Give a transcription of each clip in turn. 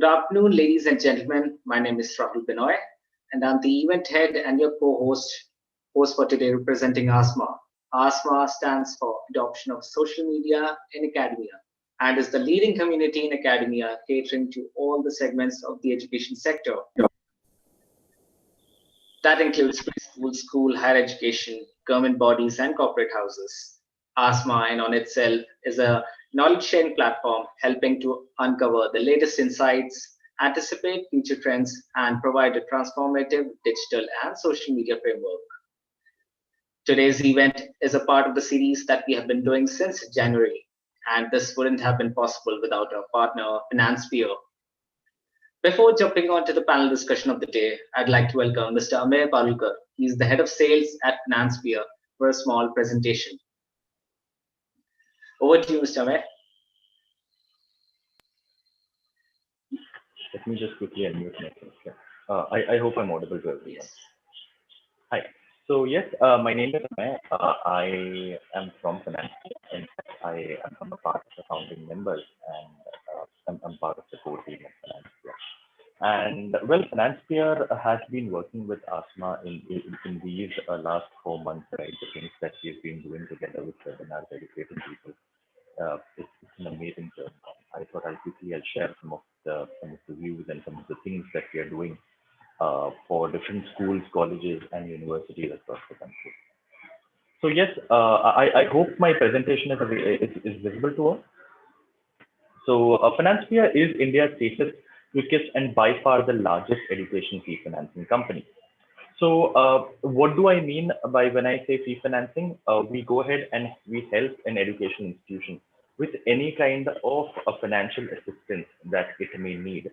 Good afternoon, ladies and gentlemen. My name is Rahul Binoy, and I'm the event head and your host for today representing ASMA. ASMA stands for Adoption of Social Media in Academia and is the leading community in academia catering to all the segments of the education sector. That includes preschool, school, higher education, government bodies, and corporate houses. ASMA, in on itself, is a knowledge sharing platform helping to uncover the latest insights, anticipate future trends, and provide a transformative digital and social media framework. Today's event is a part of the series that we have been doing since January, and this wouldn't have been possible without our partner, Financepeer. Before jumping on to the panel discussion of the day, I'd like to welcome Mr. Amey Parulekar. He's the head of sales at Financepeer for a small presentation. Over to you, Mr. Amey. Let me just quickly unmute myself. I hope I'm audible to everyone. Yes. Hi. So yes, my name is Amey. I am from Financepeer. In fact, I am a part of the founding members, and I'm part of the core team of Financepeer. And well, Financepeer has been working with ASMA in these last 4 months, right? The things that we've been doing together with webinars, educating people. It's an amazing journey. I thought I'll share some of the views and some of the things that we are doing for different schools, colleges, and universities across the country. So yes, I hope my presentation is visible to all. So Financepeer is India's safest, quickest, and by far the largest education fee financing company. So what do I mean by when I say fee financing? We go ahead and we help an education institution with any kind of financial assistance that it may need,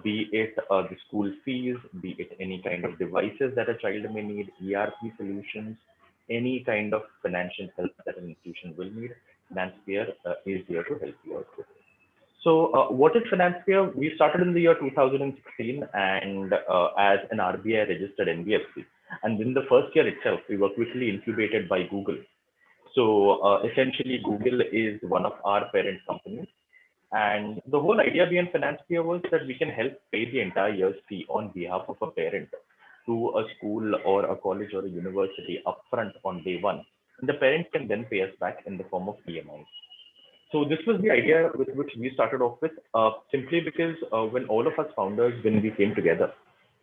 be it the school fees, be it any kind of devices that a child may need, ERP solutions, any kind of financial help that an institution will need. Financepeer is here to help you out with. So what is Financepeer? We started in the year 2016 and as an RBI registered NBFC. And in the first year itself, we were quickly incubated by Google. So essentially, Google is one of our parent companies. And the whole idea behind Financepeer was that we can help pay the entire year's fee on behalf of a parent to a school or a college or a university upfront on day one. And the parent can then pay us back in the form of EMIs. So this was the idea with which we started off with, simply because when all of us founders, when we came together,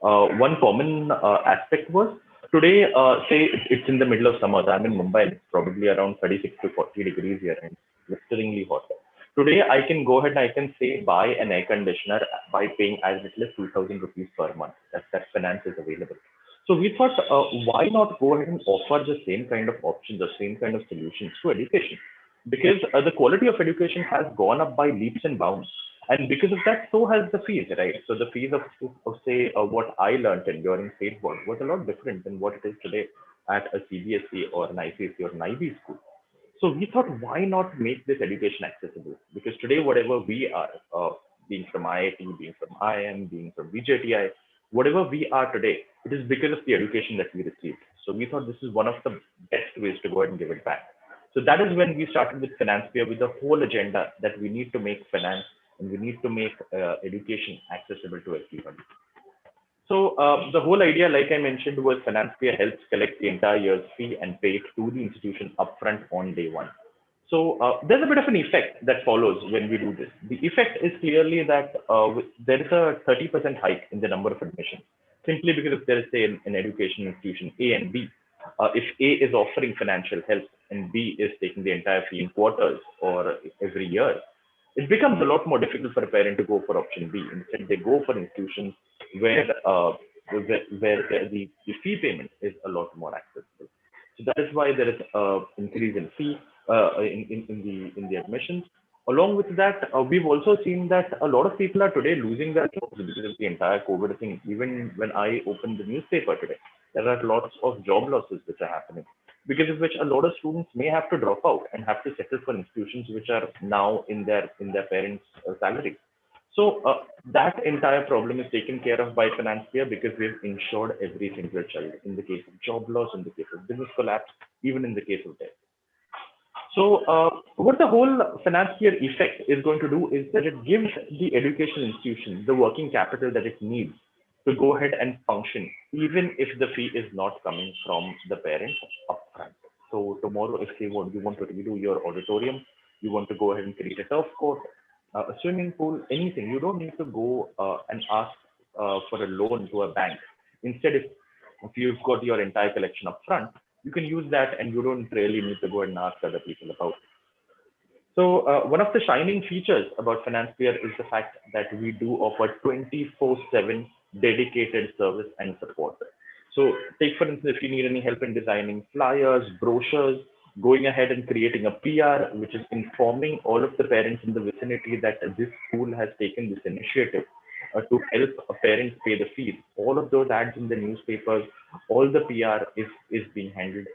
one common aspect was today, say it's in the middle of summer. I'm in Mumbai, it's probably around 36 to 40 degrees here and blisteringly hot. Today, I can go ahead and I can say buy an air conditioner by paying as little as 2,000 rupees per month. That finance is available. So we thought, why not go ahead and offer the same kind of options, the same kind of solutions to education? Because the quality of education has gone up by leaps and bounds. And because of that, so has the fees, right? So the fees of say, what I learned in during state board was a lot different than what it is today at a CBSE or an ICSE or an IB school. So we thought, why not make this education accessible? Because today, whatever we are, being from IIT, being from IIM, being from VJTI, whatever we are today, it is because of the education that we received. So we thought this is one of the best ways to go ahead and give it back. So that is when we started with Financepeer with the whole agenda that we need to make finance and we need to make education accessible to everybody. So the whole idea, like I mentioned, was Financepeer helps collect the entire year's fee and pay it to the institution upfront on day one. So there's a bit of an effect that follows when we do this. The effect is clearly that there is a 30% hike in the number of admissions, simply because if there is, say, an education institution A and B, if A is offering financial help and B is taking the entire fee in quarters or every year, it becomes a lot more difficult for a parent to go for option B. Instead, they go for institutions where the fee payment is a lot more accessible. So that is why there is an increase in fee in the admissions. Along with that, we've also seen that a lot of people are today losing their jobs because of the entire COVID thing. Even when I opened the newspaper today, there are lots of job losses which are happening, because of which a lot of students may have to drop out and have to settle for institutions which are now in their parents' salary. So that entire problem is taken care of by Financepeer because we've insured every single child in the case of job loss, in the case of business collapse, even in the case of death. So what the whole Financepeer effect is going to do is that it gives the education institution the working capital that it needs to go ahead and function, even if the fee is not coming from the parent upfront. So tomorrow, if you want to redo your auditorium, you want to go ahead and create a turf court, a swimming pool, anything, you don't need to go and ask for a loan to a bank. Instead, if you've got your entire collection up front, you can use that and you don't really need to go and ask other people about it. So one of the shining features about Financepeer is the fact that we do offer 24/7 dedicated service and support. So take for instance, if you need any help in designing flyers, brochures, going ahead and creating a PR, which is informing all of the parents in the vicinity that this school has taken this initiative to help parents pay the fees. All of those ads in the newspapers, all the PR is being handled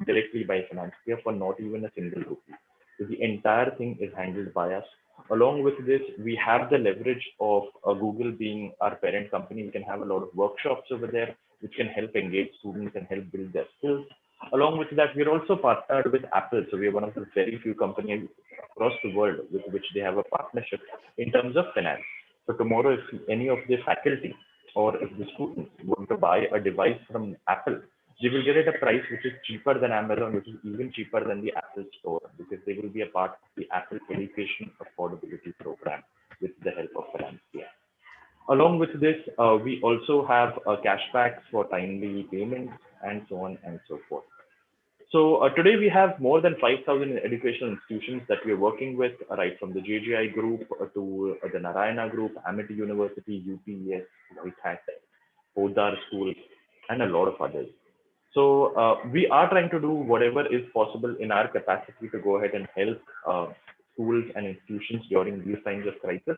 directly by Financepeer for not even a single rupee. So the entire thing is handled by us. Along with this, we have the leverage of Google being our parent company. We can have a lot of workshops over there, which can help engage students and help build their skills. Along with that, we're also partnered with Apple. So we're one of the very few companies across the world with which they have a partnership in terms of finance. So tomorrow, if any of the faculty or if the students want to buy a device from Apple, they will get it at a price which is cheaper than Amazon, which is even cheaper than the Apple Store, because they will be a part of the Apple Education Affordability Program with the help of Financepeer. Along with this, we also have cashbacks for timely payments and so on and so forth. So today we have more than 5,000 educational institutions that we are working with, right from the JGI group to the Narayana group, Amity University, UPES, White Hat, Podar School, and a lot of others. So we are trying to do whatever is possible in our capacity to go ahead and help schools and institutions during these times of crisis.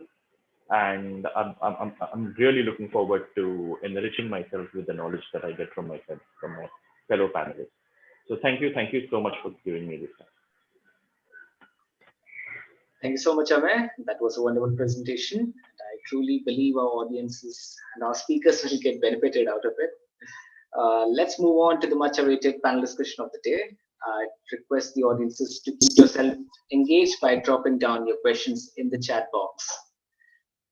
And I'm really looking forward to enriching myself with the knowledge that I get from my fellow panelists. So thank you so much for giving me this time. Thank you so much, Amey. That was a wonderful presentation. And I truly believe our audiences and our speakers will get benefited out of it. Let's move on to the much awaited panel discussion of the day. I request the audiences to keep yourself engaged by dropping down your questions in the chat box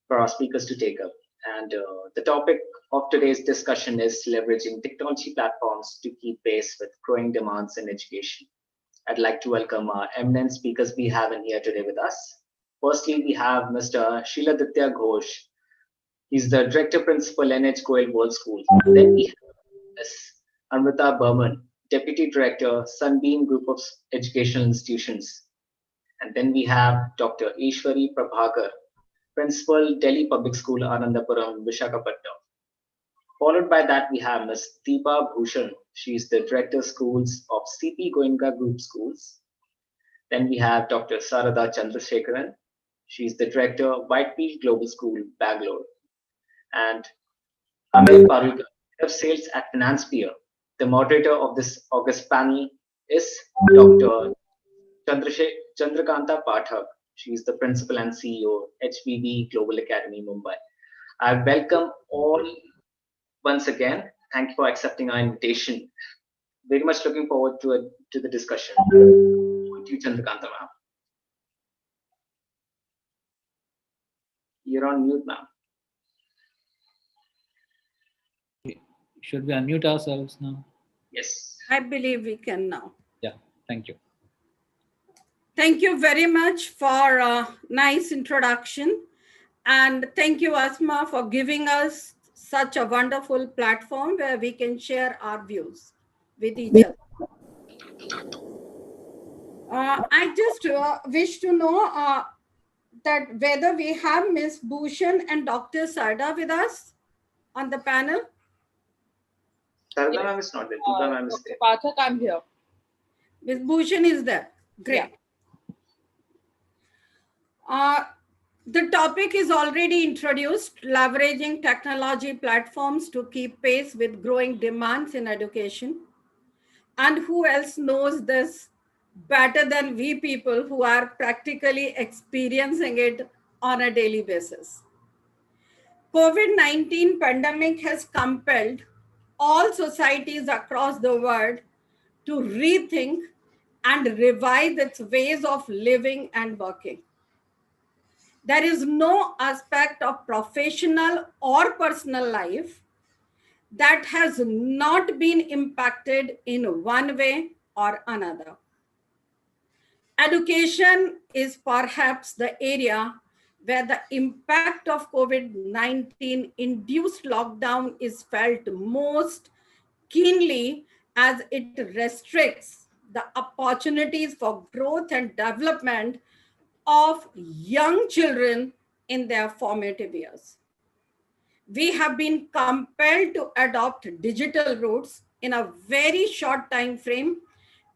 for our speakers to take up. And the topic of today's discussion is leveraging technology platforms to keep pace with growing demands in education. I'd like to welcome our eminent speakers we have in here today with us. Firstly, we have Mr. Shiladitya Ghosh. He's the Director Principal NH Goel World School. Then we have Ms. Amrita Burman, Deputy Director, Sunbeam Group of Educational Institutions. And then we have Dr. Eshwari Prabhakar, Principal, Delhi Public School, Anandapuram, Visakhapatnam. Followed by that, we have Ms. Deepa Bhushan. She's the Director Schools of CP Goenka Group Schools. Then we have Dr. Sarada Chandrasekaran. She's the Director, Whitefield Global School, Bangalore. And Amey Parulekar, Head of Sales at Financepeer. The moderator of this August panel is Dr. Chandrakanta Pathak. She's the Principal and CEO, HBB Global Academy, Mumbai. I welcome all once again. Thank you for accepting our invitation. Very much looking forward to the discussion. Thank you, Chandrakanta ma'am. You're on mute, ma'am. Should we unmute ourselves now? Yes. I believe we can now. Yeah, thank you. Thank you very much for a nice introduction. And thank you, ASMA, for giving us such a wonderful platform where we can share our views with each other. I just wish to know that whether we have Ms. Bhushan and Dr. Sarada with us on the panel. Sarada ma'am is not there. Deepa ma'am is there. Pathak, I'm here. Ms. Bhushan is there. Great. Yeah. The topic is already introduced, leveraging technology platforms to keep pace with growing demands in education. And who else knows this better than we people who are practically experiencing it on a daily basis? COVID-19 pandemic has compelled all societies across the world to rethink and revise its ways of living and working. There is no aspect of professional or personal life that has not been impacted in one way or another. Education is perhaps the area where the impact of COVID-19 induced lockdown is felt most keenly, as it restricts the opportunities for growth and development of young children in their formative years. We have been compelled to adopt digital routes in a very short time frame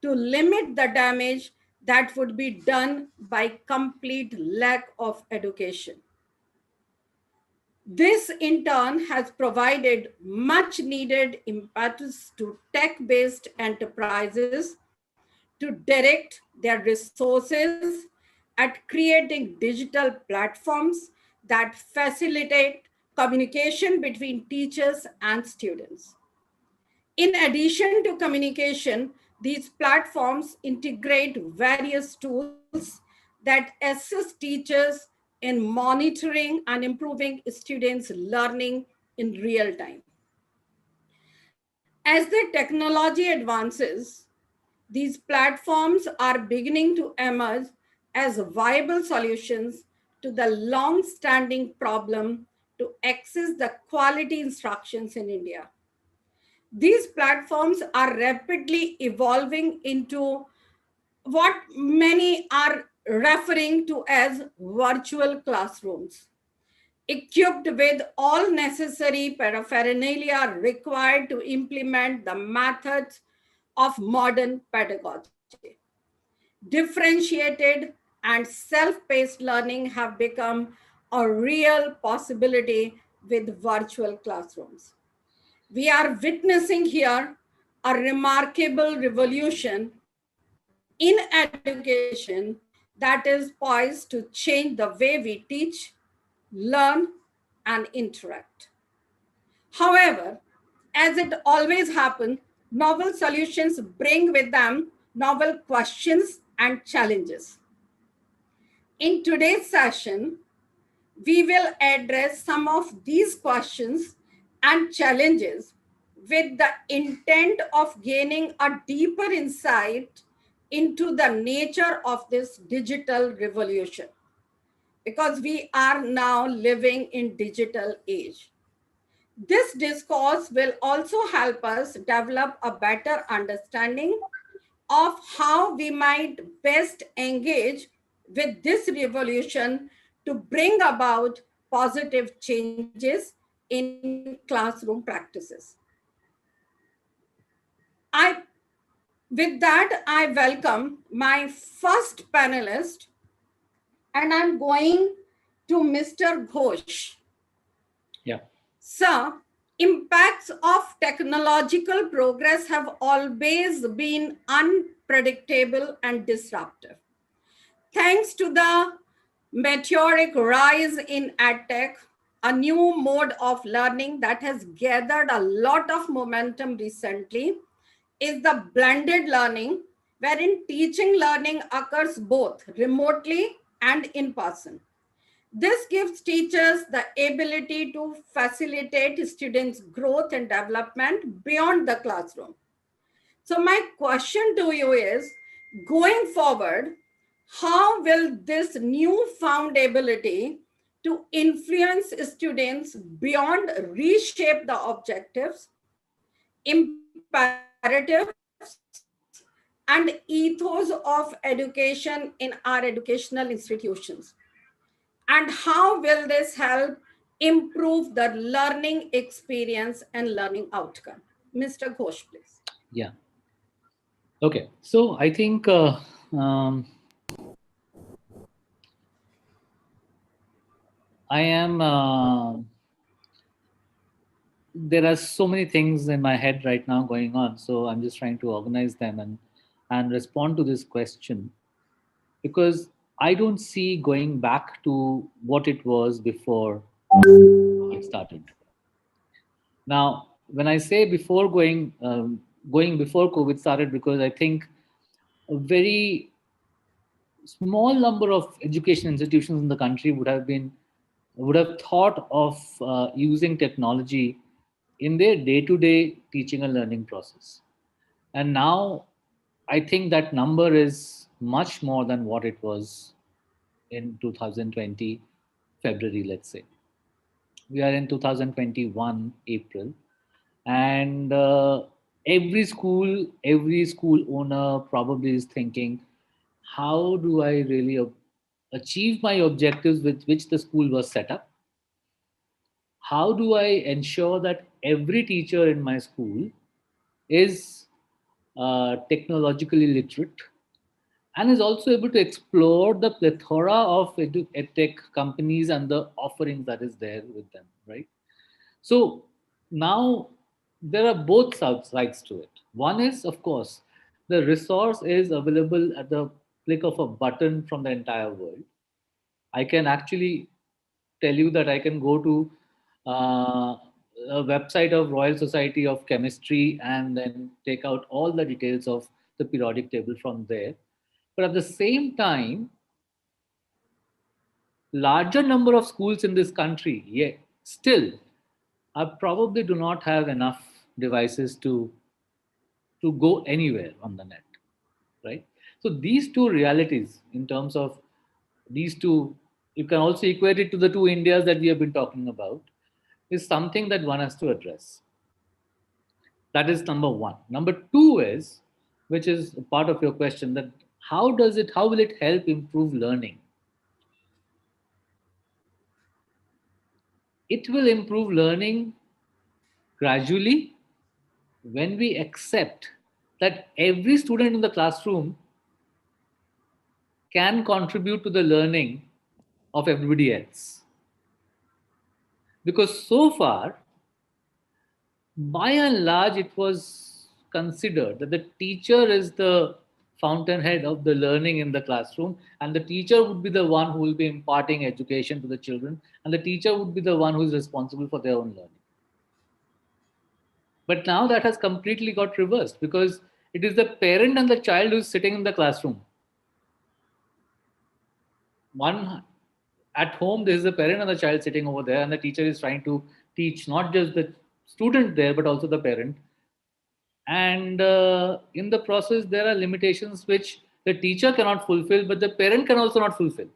to limit the damage that would be done by complete lack of education. This in turn has provided much needed impetus to tech-based enterprises to direct their resources at creating digital platforms that facilitate communication between teachers and students. In addition to communication, these platforms integrate various tools that assist teachers in monitoring and improving students' learning in real time. As the technology advances, these platforms are beginning to emerge as viable solutions to the long-standing problem to access the quality instructions in India. These platforms are rapidly evolving into what many are referring to as virtual classrooms, equipped with all necessary paraphernalia required to implement the methods of modern pedagogy. Differentiated and self-paced learning have become a real possibility with virtual classrooms. We are witnessing here a remarkable revolution in education that is poised to change the way we teach, learn, and interact. However, as it always happens, novel solutions bring with them novel questions and challenges. In today's session, we will address some of these questions and challenges with the intent of gaining a deeper insight into the nature of this digital revolution, because we are now living in digital age. This discourse will also help us develop a better understanding of how we might best engage with this revolution to bring about positive changes in classroom practices. With that, I welcome my first panelist, and I'm going to Mr. Ghosh. Yeah. Sir, impacts of technological progress have always been unpredictable and disruptive. Thanks to the meteoric rise in EdTech, a new mode of learning that has gathered a lot of momentum recently is the blended learning, wherein teaching learning occurs both remotely and in person. This gives teachers the ability to facilitate students' growth and development beyond the classroom. So my question to you is, going forward, how will this newfound ability to influence students beyond reshape the objectives, imperatives, and ethos of education in our educational institutions? And how will this help improve the learning experience and learning outcome? Mr. Ghosh, please. Yeah. Okay. So I think I am. There are so many things in my head right now going on, so I'm just trying to organize them and respond to this question, because I don't see going back to what it was before it started. Now, when I say before going before COVID started, because I think a very small number of education institutions in the country would have thought of using technology in their day-to-day teaching and learning process. And now I think that number is much more than what it was in 2020 February, let's say. We are in 2021 April, and every school owner probably is thinking, how do I really achieve my objectives with which the school was set up? How do I ensure that every teacher in my school is technologically literate and is also able to explore the plethora of edtech companies and the offerings that is there with them, right? So now there are both sides to it. One is, of course, the resource is available at the click of a button from the entire world. I can actually tell you that I can go to a website of Royal Society of Chemistry and then take out all the details of the periodic table from there. But at the same time, larger number of schools in this country, yeah, still, I probably do not have enough devices to go anywhere on the net, right? So these two realities, in terms of these two, you can also equate it to the two Indias that we have been talking about, is something that one has to address. That is number one. Number two is, which is part of your question, that how will it help improve learning? It will improve learning gradually when we accept that every student in the classroom can contribute to the learning of everybody else. Because so far, by and large, it was considered that the teacher is the fountainhead of the learning in the classroom, and the teacher would be the one who will be imparting education to the children, and the teacher would be the one who is responsible for their own learning. But now that has completely got reversed, because it is the parent and the child who is sitting in the classroom. One at home, there is a parent and the child sitting over there, and the teacher is trying to teach not just the student there, but also the parent. And in the process, there are limitations which the teacher cannot fulfill, but the parent can also not fulfill,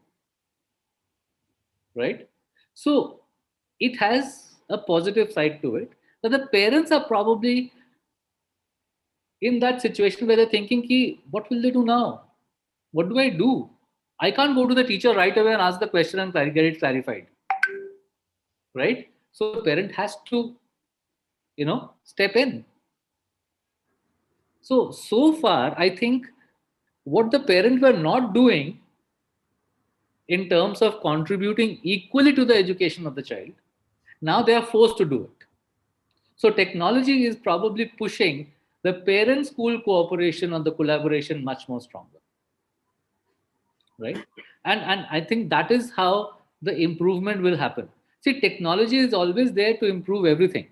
right? So it has a positive side to it, that the parents are probably in that situation where they're thinking, Ki, what will they do now? What do I do? I can't go to the teacher right away and ask the question and get it clarified, right? So the parent has to, step in. So far, I think what the parents were not doing in terms of contributing equally to the education of the child, now they are forced to do it. So technology is probably pushing the parent-school cooperation or the collaboration much more stronger, right? And I think that is how the improvement will happen. See, technology is always there to improve everything.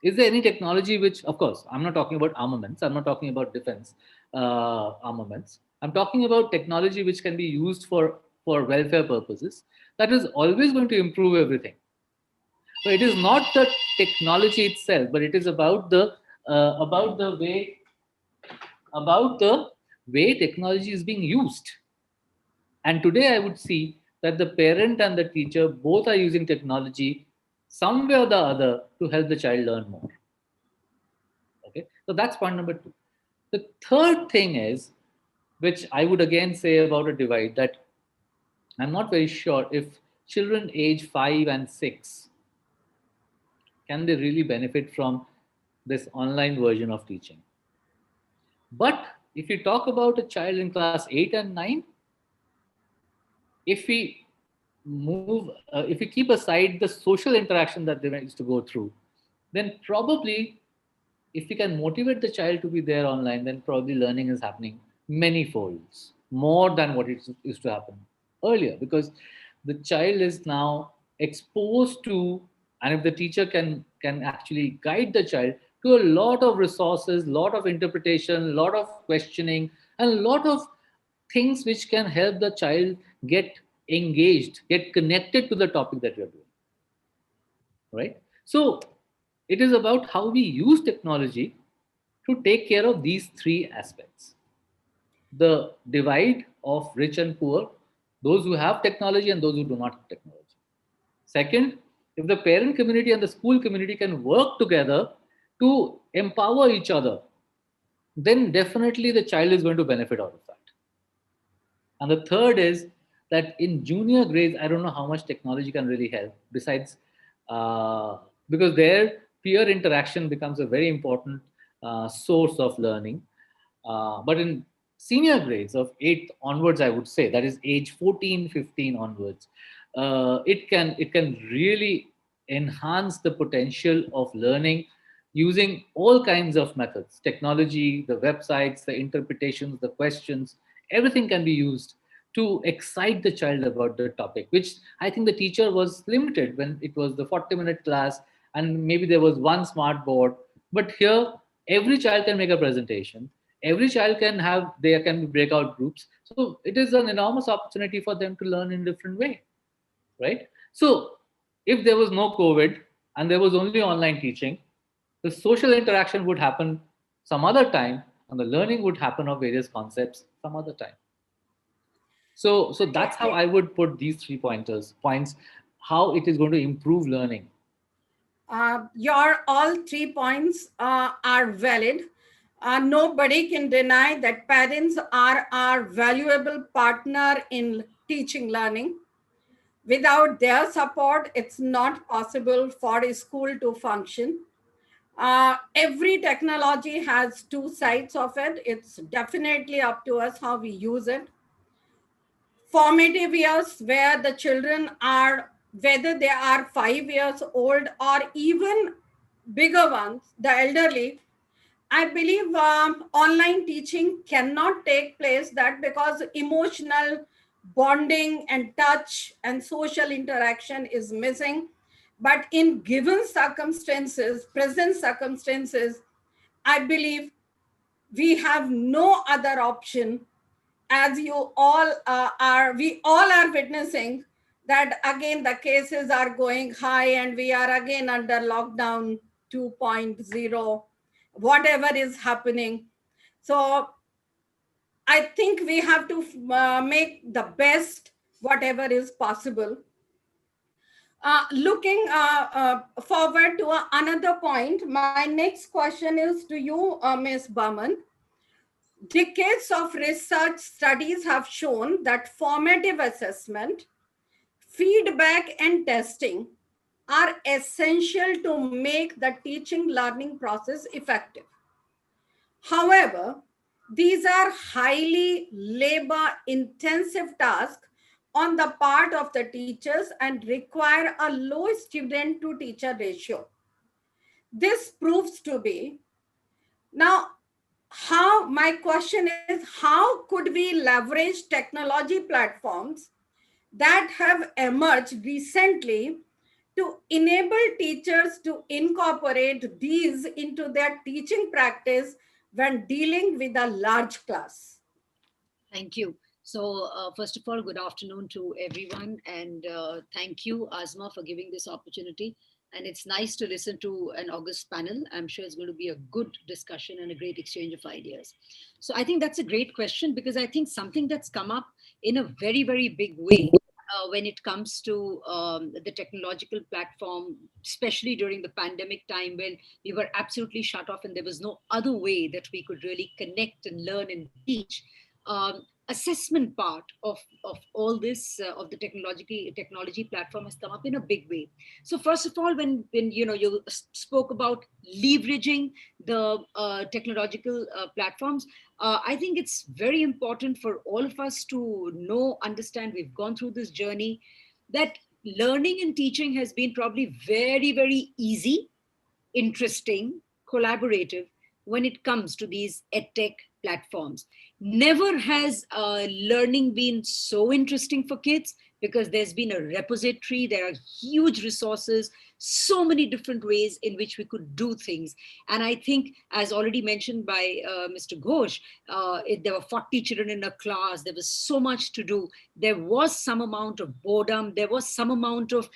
Is there any technology which, of course, I'm not talking about armaments, I'm not talking about defense armaments, I'm talking about technology which can be used for welfare purposes, that is always going to improve everything. So it is not the technology itself, but it is about the way technology is being used. And today I would see that the parent and the teacher both are using technology some way or the other to help the child learn more. Okay, so that's point number two. The third thing is, which I would again say about a divide, that I'm not very sure if children age 5 and 6 can they really benefit from this online version of teaching. But if you talk about a child in class 8 and 9, if we if we keep aside the social interaction that they used to go through, then probably if we can motivate the child to be there online, then probably learning is happening many folds more than what it used to happen earlier, because the child is now exposed to, and if the teacher can actually guide the child to a lot of resources, lot of interpretation, lot of questioning, and a lot of things which can help the child get engaged, get connected to the topic that you're doing, right? So it is about how we use technology to take care of these three aspects: the divide of rich and poor, those who have technology and those who do not have technology. Second, if the parent community and the school community can work together to empower each other, then definitely the child is going to benefit out of that. And the third is that in junior grades, I don't know how much technology can really help, besides, because their peer interaction becomes a very important source of learning. But in senior grades of 8th onwards, I would say, that is age 14, 15 onwards, it can really enhance the potential of learning using all kinds of methods: technology, the websites, the interpretations, the questions. Everything can be used to excite the child about the topic, which I think the teacher was limited when it was the 40-minute class and maybe there was one smart board. But here, every child can make a presentation. Every child can have, there can be breakout groups. So it is an enormous opportunity for them to learn in a different way, right? So if there was no COVID and there was only online teaching, the social interaction would happen some other time and the learning would happen of various concepts some other time. So that's how I would put these 3 points, how it is going to improve learning. Your all 3 points are valid. Nobody can deny that parents are our valuable partner in teaching learning. Without their support, it's not possible for a school to function. Every technology has two sides of it. It's definitely up to us how we use it. Formative years, where the children are, whether they are 5 years old or even bigger ones, the elderly, I believe online teaching cannot take place, that because emotional bonding and touch and social interaction is missing. But in given circumstances, present circumstances, I believe we have no other option, as you all we all are witnessing that again the cases are going high and we are again under lockdown 2.0, whatever is happening. So I think we have to make the best whatever is possible. Looking forward to another point, my next question is to you, Ms. Burman. Decades of research studies have shown that formative assessment, feedback, and testing are essential to make the teaching learning process effective. However, these are highly labor intensive tasks on the part of the teachers and require a low student to teacher ratio. This proves to be now. My question is, how could we leverage technology platforms that have emerged recently to enable teachers to incorporate these into their teaching practice when dealing with a large class? Thank you. So first of all, good afternoon to everyone. And thank you, ASMA, for giving this opportunity. And it's nice to listen to an august panel. I'm sure it's going to be a good discussion and a great exchange of ideas. So I think that's a great question, because I think something that's come up in a very, very big way when it comes to the technological platform, especially during the pandemic time when we were absolutely shut off and there was no other way that we could really connect and learn and teach. Assessment part of all this of the technology platform has come up in a big way. So first of all, when you spoke about leveraging the technological platforms, I think it's very important for all of us to understand, we've gone through this journey, that learning and teaching has been probably very, very easy, interesting, collaborative when it comes to these edtech platforms. Never has learning been so interesting for kids, because there's been a repository, there are huge resources, so many different ways in which we could do things. And I think, as already mentioned by Mr. Ghosh, there were 40 children in a class. There was so much to do. There was some amount of boredom. There was some amount of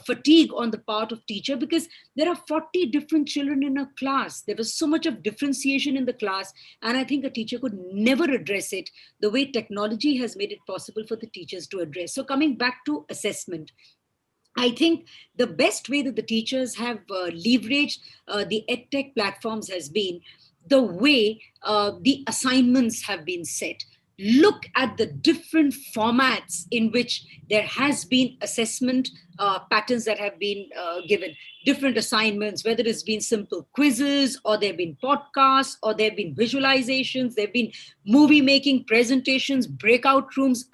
fatigue on the part of teacher, because there are 40 different children in a class. There was so much of differentiation in the class. And I think a teacher could never address it the way technology has made it possible for the teachers to address. So coming back to assessment, I think the best way that the teachers have leveraged the EdTech platforms has been the way the assignments have been set. Look at the different formats in which there has been assessment patterns that have been given, different assignments, whether it's been simple quizzes, or there have been podcasts, or there have been visualizations, there have been movie making presentations, breakout rooms,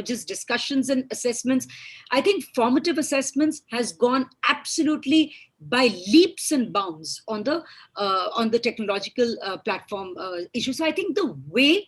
just discussions and assessments. I think formative assessments has gone absolutely by leaps and bounds on the technological platform issue. So I think the way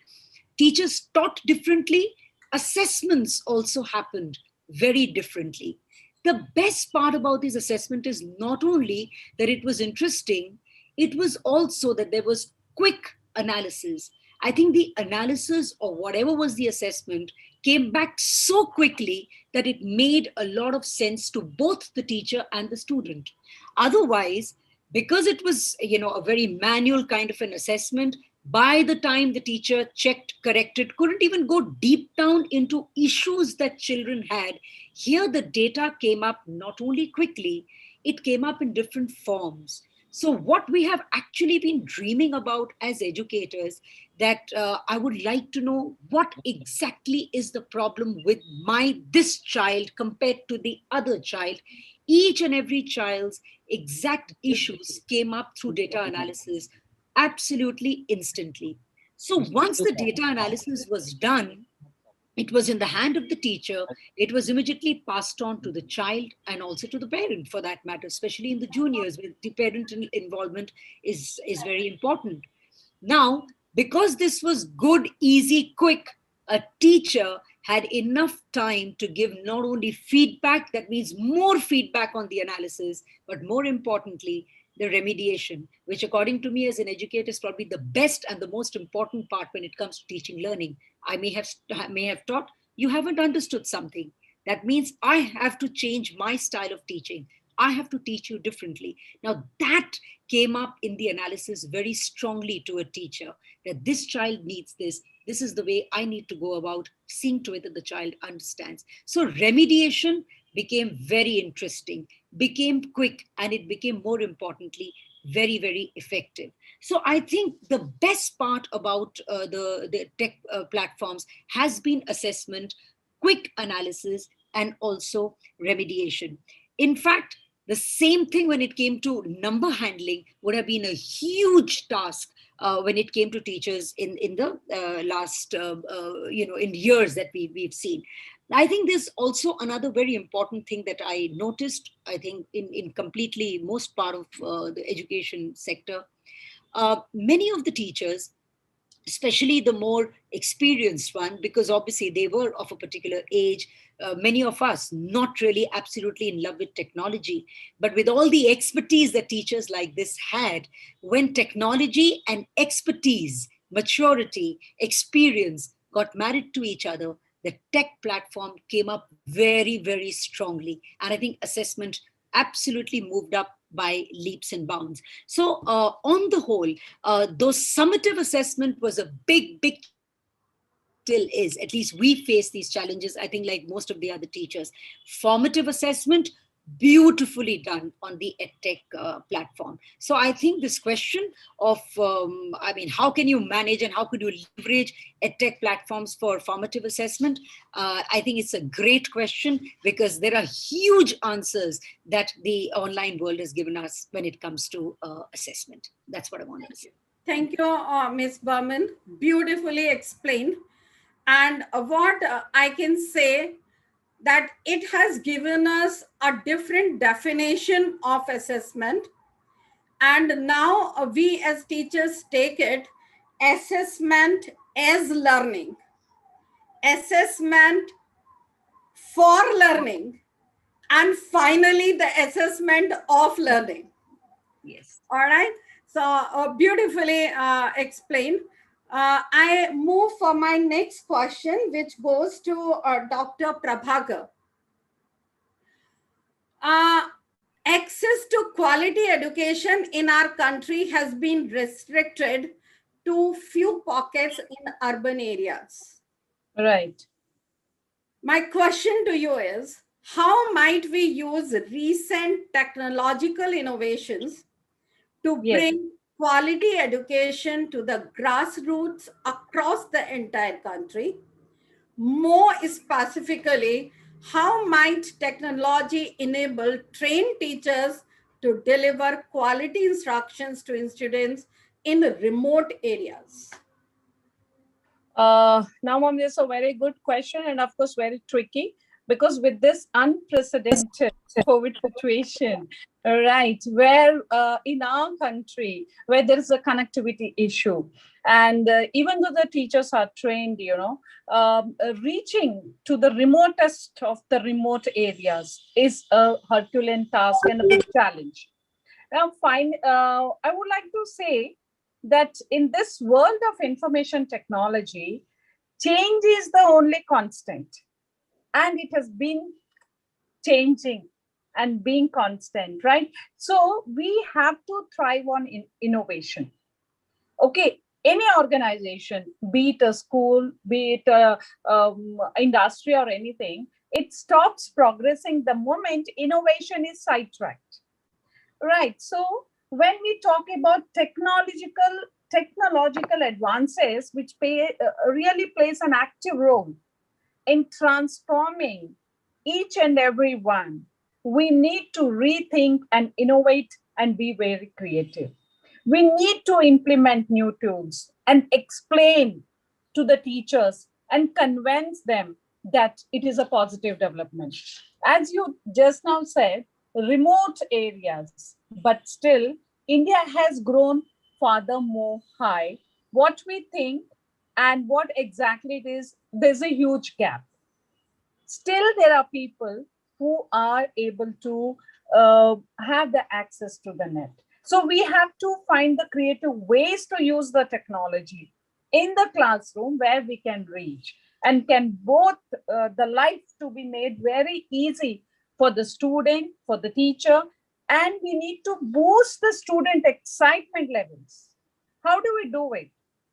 teachers taught differently, assessments also happened very differently. The best part about this assessment is not only that it was interesting, it was also that there was quick analysis. I think the analysis or whatever was the assessment came back so quickly that it made a lot of sense to both the teacher and the student. Otherwise, because it was, a very manual kind of an assessment, by the time the teacher checked, corrected, couldn't even go deep down into issues that children had. Here, the data came up not only quickly, it came up in different forms. So what we have actually been dreaming about as educators, that I would like to know what exactly is the problem with this child compared to the other child. Each and every child's exact issues came up through data analysis absolutely instantly. So once the data analysis was done, it was in the hand of the teacher. It was immediately passed on to the child and also to the parent, for that matter, especially in the juniors, where the parent involvement is very important. Now, because this was good, easy, quick, a teacher had enough time to give not only feedback, that means more feedback on the analysis, but more importantly, the remediation, which according to me as an educator is probably the best and the most important part when it comes to teaching learning. I may have taught, you haven't understood something. That means I have to change my style of teaching. I have to teach you differently. Now that came up in the analysis very strongly to a teacher, that this child needs this. This is the way I need to go about seeing to it that the child understands. So remediation became very interesting, became quick, and it became, more importantly, very, very effective. So I think the best part about the tech platforms has been assessment, quick analysis, and also remediation. In fact, the same thing when it came to number handling would have been a huge task when it came to teachers in the last, in years that we've seen. I think there's also another very important thing that I noticed, I think, in completely most part of the education sector. Many of the teachers, especially the more experienced one, because obviously they were of a particular age, many of us not really absolutely in love with technology, but with all the expertise that teachers like this had, when technology and expertise, maturity, experience got married to each other, the tech platform came up very, very strongly. And I think assessment absolutely moved up by leaps and bounds. So on the whole, though summative assessment was a big, big still is, at least we face these challenges, I think, like most of the other teachers. Formative assessment, beautifully done on the EdTech platform. So I think this question of, how can you manage and how could you leverage EdTech platforms for formative assessment? I think it's a great question, because there are huge answers that the online world has given us when it comes to assessment. That's what I wanted to say. Thank you, Ms. Burman. Beautifully explained. And what I can say, that it has given us a different definition of assessment. And now we as teachers take it, assessment as learning, assessment for learning, And finally, the assessment of learning. Yes. All right. So beautifully explained. I move for my next question, which goes to Dr. Prabhakar. Access to quality education in our country has been restricted to few pockets in urban areas. Right. My question to you is, how might we use recent technological innovations to bring quality education to the grassroots across the entire country? More specifically, how might technology enable trained teachers to deliver quality instructions to students in remote areas? Now, Mom, this is a very good question, and of course, very tricky, because with this unprecedented COVID situation, right, where in our country, where there is a connectivity issue, and even though the teachers are trained, reaching to the remotest of the remote areas is a Herculean task and a big challenge. Now, I would like to say that in this world of information technology, change is the only constant, and it has been changing and being constant, right? So we have to thrive on innovation. Okay, any organization, be it a school, be it a industry or anything, it stops progressing the moment innovation is sidetracked. Right. So when we talk about technological advances, which really plays an active role in transforming each and every one, we need to rethink and innovate and be very creative. We need to implement new tools and explain to the teachers and convince them that it is a positive development. As you just now said, remote areas, but still India has grown farther more high. What we think and what exactly it is, there's a huge gap. Still, there are people who are able to have the access to the net. So we have to find the creative ways to use the technology in the classroom where we can reach and can both the life to be made very easy for the student, for the teacher, and we need to boost the student excitement levels. How do we do it?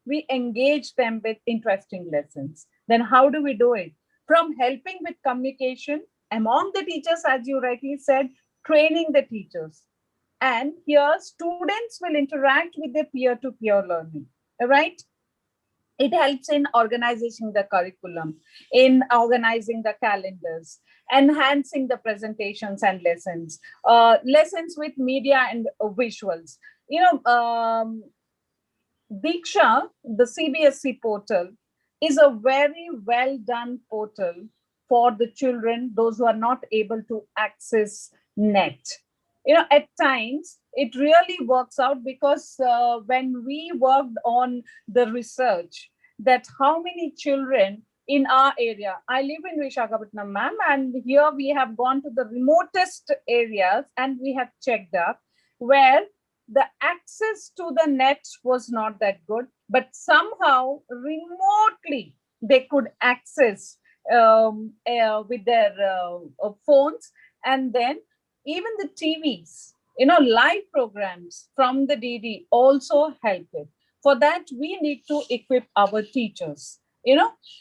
We engage them with interesting lessons. Then how do we do it? From helping with communication among the teachers, as you rightly said, training the teachers. And here students will interact with their peer-to-peer learning, right? It helps in organizing the curriculum, in organizing the calendars, enhancing the presentations and lessons, lessons with media and visuals. Diksha, the CBSE portal, is a very well done portal for the children, those who are not able to access net. At times it really works out, because when we worked on the research that how many children in our area, I live in Visakhapatnam, ma'am, and here we have gone to the remotest areas and we have checked up where the access to the net was not that good, but somehow remotely they could access with their phones, and then even the TVs, live programs from the DD also help it. For that, we need to equip our teachers. In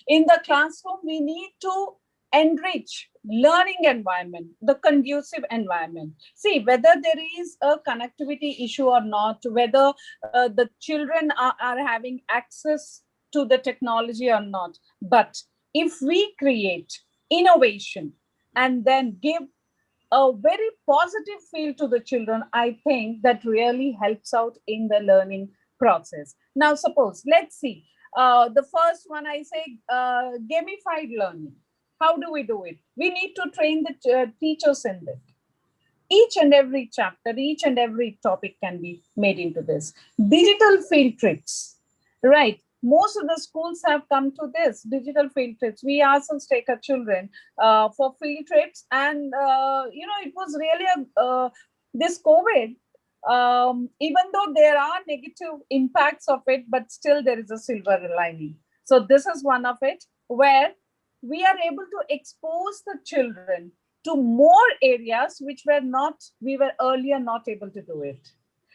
the classroom, we need to enrich learning environment, the conducive environment. See, whether there is a connectivity issue or not, whether the children are having access to the technology or not, but if we create innovation and then give a very positive feel to the children, I think that really helps out in the learning process. Now, suppose, let's see, the first one I say, gamified learning. How do we do it? We need to train the teachers in this. Each and every chapter, each and every topic can be made into this. Digital field trips, right? Most of the schools have come to this digital field trips. We ourselves take our children for field trips, and it was really this COVID. Even though there are negative impacts of it, but still there is a silver lining. So this is one of it, where we are able to expose the children to more areas which we were earlier not able to do it.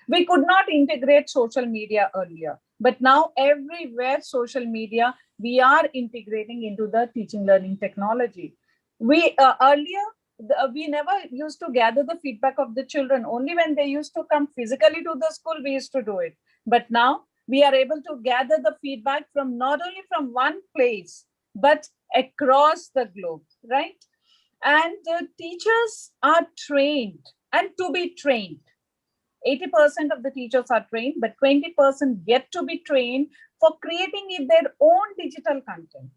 We could not integrate social media earlier, but now everywhere social media, we are integrating into the teaching learning technology. We earlier, we never used to gather the feedback of the children. Only when they used to come physically to the school, we used to do it. But now we are able to gather the feedback from not only from one place, but across the globe, right? And teachers are trained and to be trained. 80% of the teachers are trained, but 20% yet to be trained for creating their own digital content,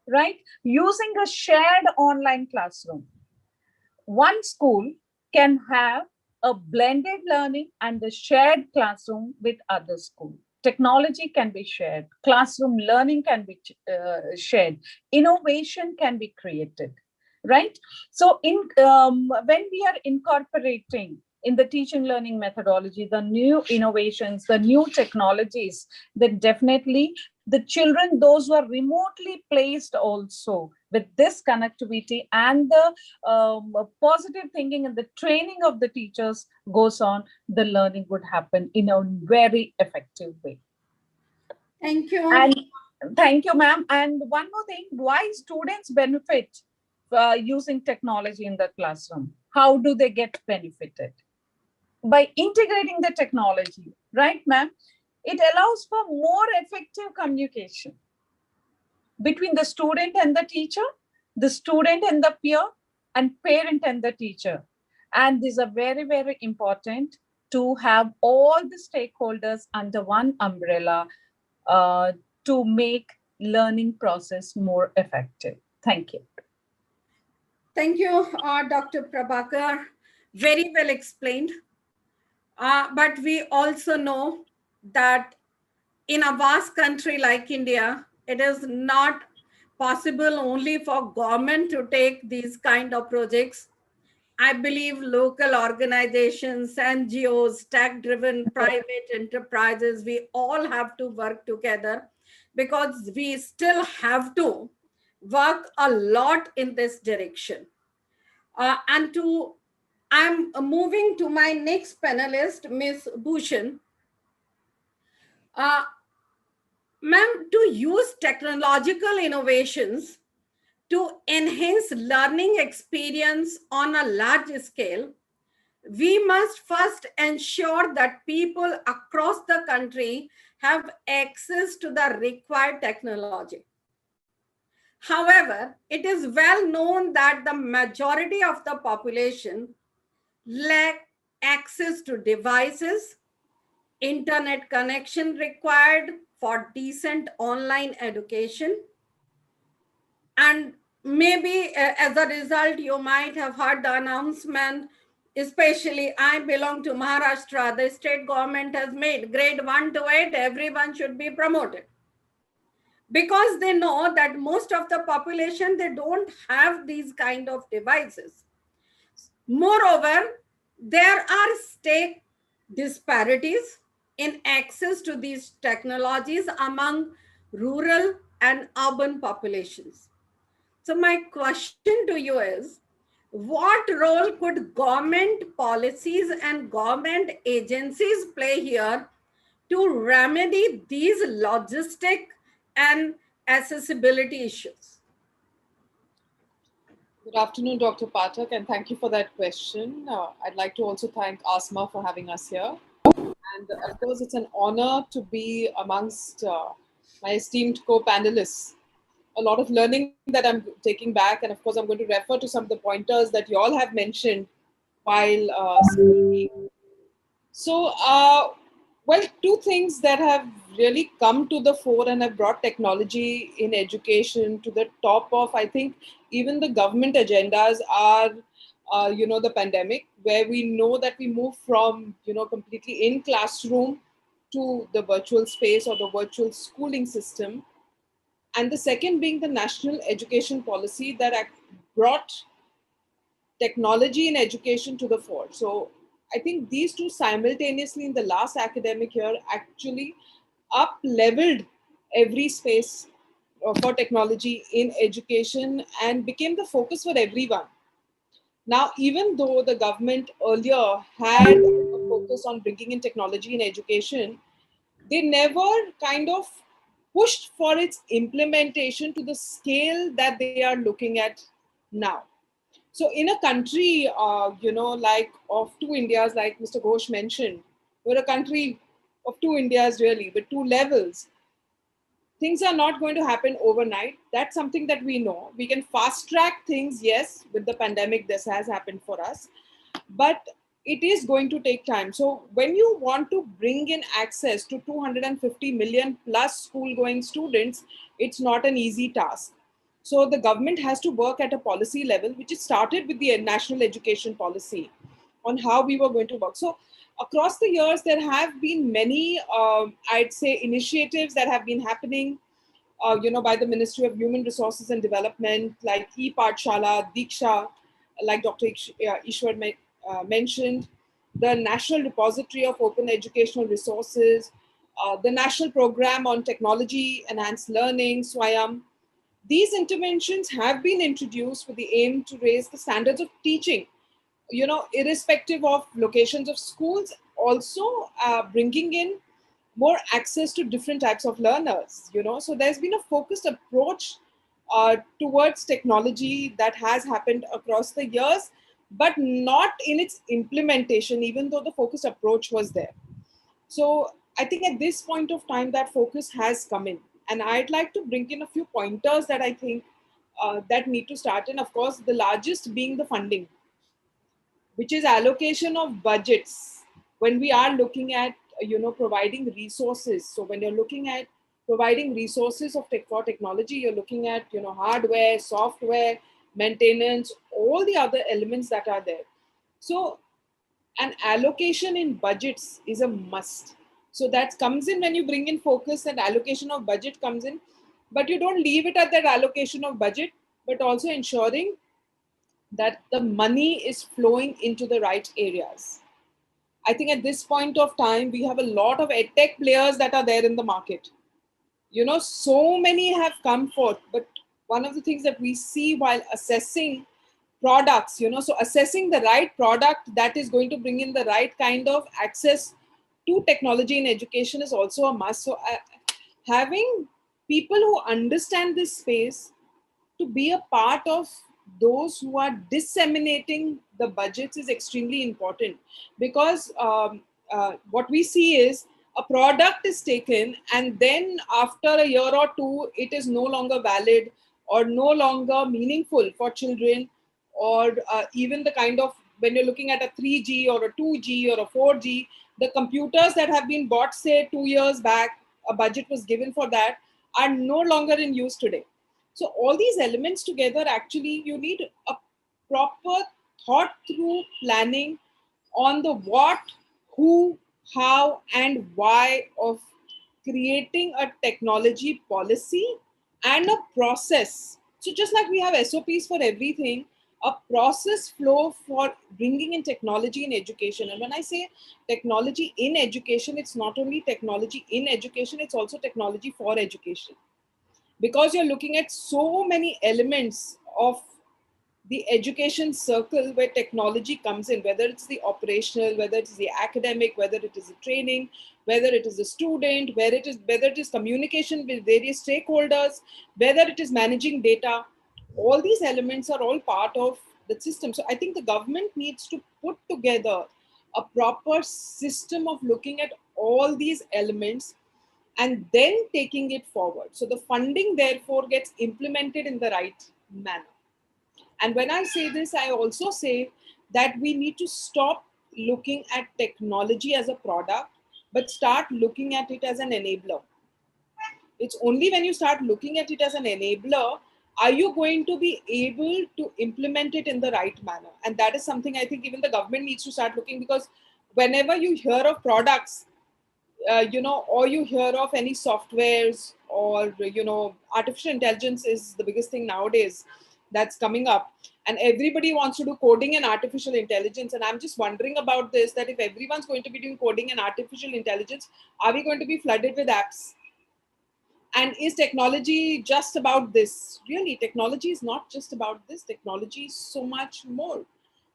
right? Using a shared online classroom. One school can have a blended learning and a shared classroom with other schools. Technology can be shared, classroom learning can be shared, innovation can be created, right? So when we are incorporating in the teaching learning methodology the new innovations, the new technologies, then definitely the children, those who are remotely placed also, with this connectivity and the positive thinking and the training of the teachers goes on, the learning would happen in a very effective way. Thank you. And thank you, ma'am. And one more thing, why students benefit using technology in the classroom? How do they get benefited? By integrating the technology, right, ma'am? It allows for more effective communication between the student and the teacher, the student and the peer, and parent and the teacher. And these are very, very important to have all the stakeholders under one umbrella to make learning process more effective. Thank you. Thank you, Dr. Prabhakar. Very well explained. But we also know that in a vast country like India, it is not possible only for government to take these kind of projects. I believe local organizations, NGOs, tech-driven private enterprises, we all have to work together, because we still have to work a lot in this direction. I'm moving to my next panelist, Ms. Bhushan. Ma'am, to use technological innovations to enhance learning experience on a large scale, we must first ensure that people across the country have access to the required technology. However, it is well known that the majority of the population lack access to devices, internet connection required for decent online education. And maybe as a result, you might have heard the announcement, especially I belong to Maharashtra, the state government has made grade 1 to 8, everyone should be promoted. Because they know that most of the population, they don't have these kind of devices. Moreover, there are state disparities in access to these technologies among rural and urban populations. So my question to you is, what role could government policies and government agencies play here to remedy these logistic and accessibility issues? Good afternoon, Dr. Pathak, and thank you for that question. I'd like to also thank ASMA for having us here. And of course, it's an honor to be amongst my esteemed co-panelists. A lot of learning that I'm taking back, and of course, I'm going to refer to some of the pointers that you all have mentioned while speaking. So, well, two things that have really come to the fore and have brought technology in education to the top of, I think, even the government agendas are, the pandemic, where we know that we move from, completely in classroom to the virtual space or the virtual schooling system. And the second being the national education policy that brought technology in education to the fore. So I think these two simultaneously in the last academic year actually up-leveled every space for technology in education and became the focus for everyone. Now, even though the government earlier had a focus on bringing in technology in education, they never kind of pushed for its implementation to the scale that they are looking at now. So in a country, like of two Indias, like Mr. Ghosh mentioned, we're a country of two Indias really, with two levels. Things are not going to happen overnight. That's something that we know. We can fast track things, yes, with the pandemic, this has happened for us, but it is going to take time. So when you want to bring in access to 250 million plus school going students, it's not an easy task. So the government has to work at a policy level, which is started with the national education policy on how we were going to work. So across the years, there have been many, I'd say, initiatives that have been happening, by the Ministry of Human Resources and Development, like e-Pathshala, Diksha, like Dr. Eshwari mentioned, the National Repository of Open Educational Resources, the National Program on Technology Enhanced Learning, SWAYAM. These interventions have been introduced with the aim to raise the standards of teaching, irrespective of locations of schools, also bringing in more access to different types of learners, So there's been a focused approach towards technology that has happened across the years, but not in its implementation, even though the focused approach was there. So I think at this point of time, that focus has come in. And I'd like to bring in a few pointers that I think that need to start. And of course, the largest being the funding, which is allocation of budgets when we are looking at providing resources. So when you're looking at providing resources for technology, you're looking at hardware, software, maintenance, all the other elements that are there. So an allocation in budgets is a must. So that comes in when you bring in focus, and allocation of budget comes in, but you don't leave it at that allocation of budget, but also ensuring that the money is flowing into the right areas. I think at this point of time, we have a lot of edtech players that are there in the market. So many have come forth, but one of the things that we see while assessing products, so assessing the right product that is going to bring in the right kind of access to technology in education is also a must. So having people who understand this space to be a part of those who are disseminating the budgets is extremely important, because what we see is a product is taken and then after a year or two, it is no longer valid or no longer meaningful for children, or even the kind of, when you're looking at a 3G or a 2G or a 4G, the computers that have been bought, say 2 years back, a budget was given for that, are no longer in use today. So all these elements together, actually, you need a proper thought through planning on the what, who, how, and why of creating a technology policy and a process. So just like we have SOPs for everything, a process flow for bringing in technology in education. And when I say technology in education, it's not only technology in education, it's also technology for education. Because you're looking at so many elements of the education circle where technology comes in, whether it's the operational, whether it's the academic, whether it is the training, whether it is the student, whether it is communication with various stakeholders, whether it is managing data. All these elements are all part of the system. So I think the government needs to put together a proper system of looking at all these elements and then taking it forward. So the funding therefore gets implemented in the right manner. And when I say this, I also say that we need to stop looking at technology as a product, but start looking at it as an enabler. It's only when you start looking at it as an enabler, are you going to be able to implement it in the right manner? And that is something I think even the government needs to start looking, because whenever you hear of products, or you hear of any softwares, or artificial intelligence is the biggest thing nowadays that's coming up, and everybody wants to do coding and artificial intelligence. And I'm just wondering about this, that if everyone's going to be doing coding and artificial intelligence, are we going to be flooded with apps? And is technology just about this? Really, technology is not just about this. Technology is so much more.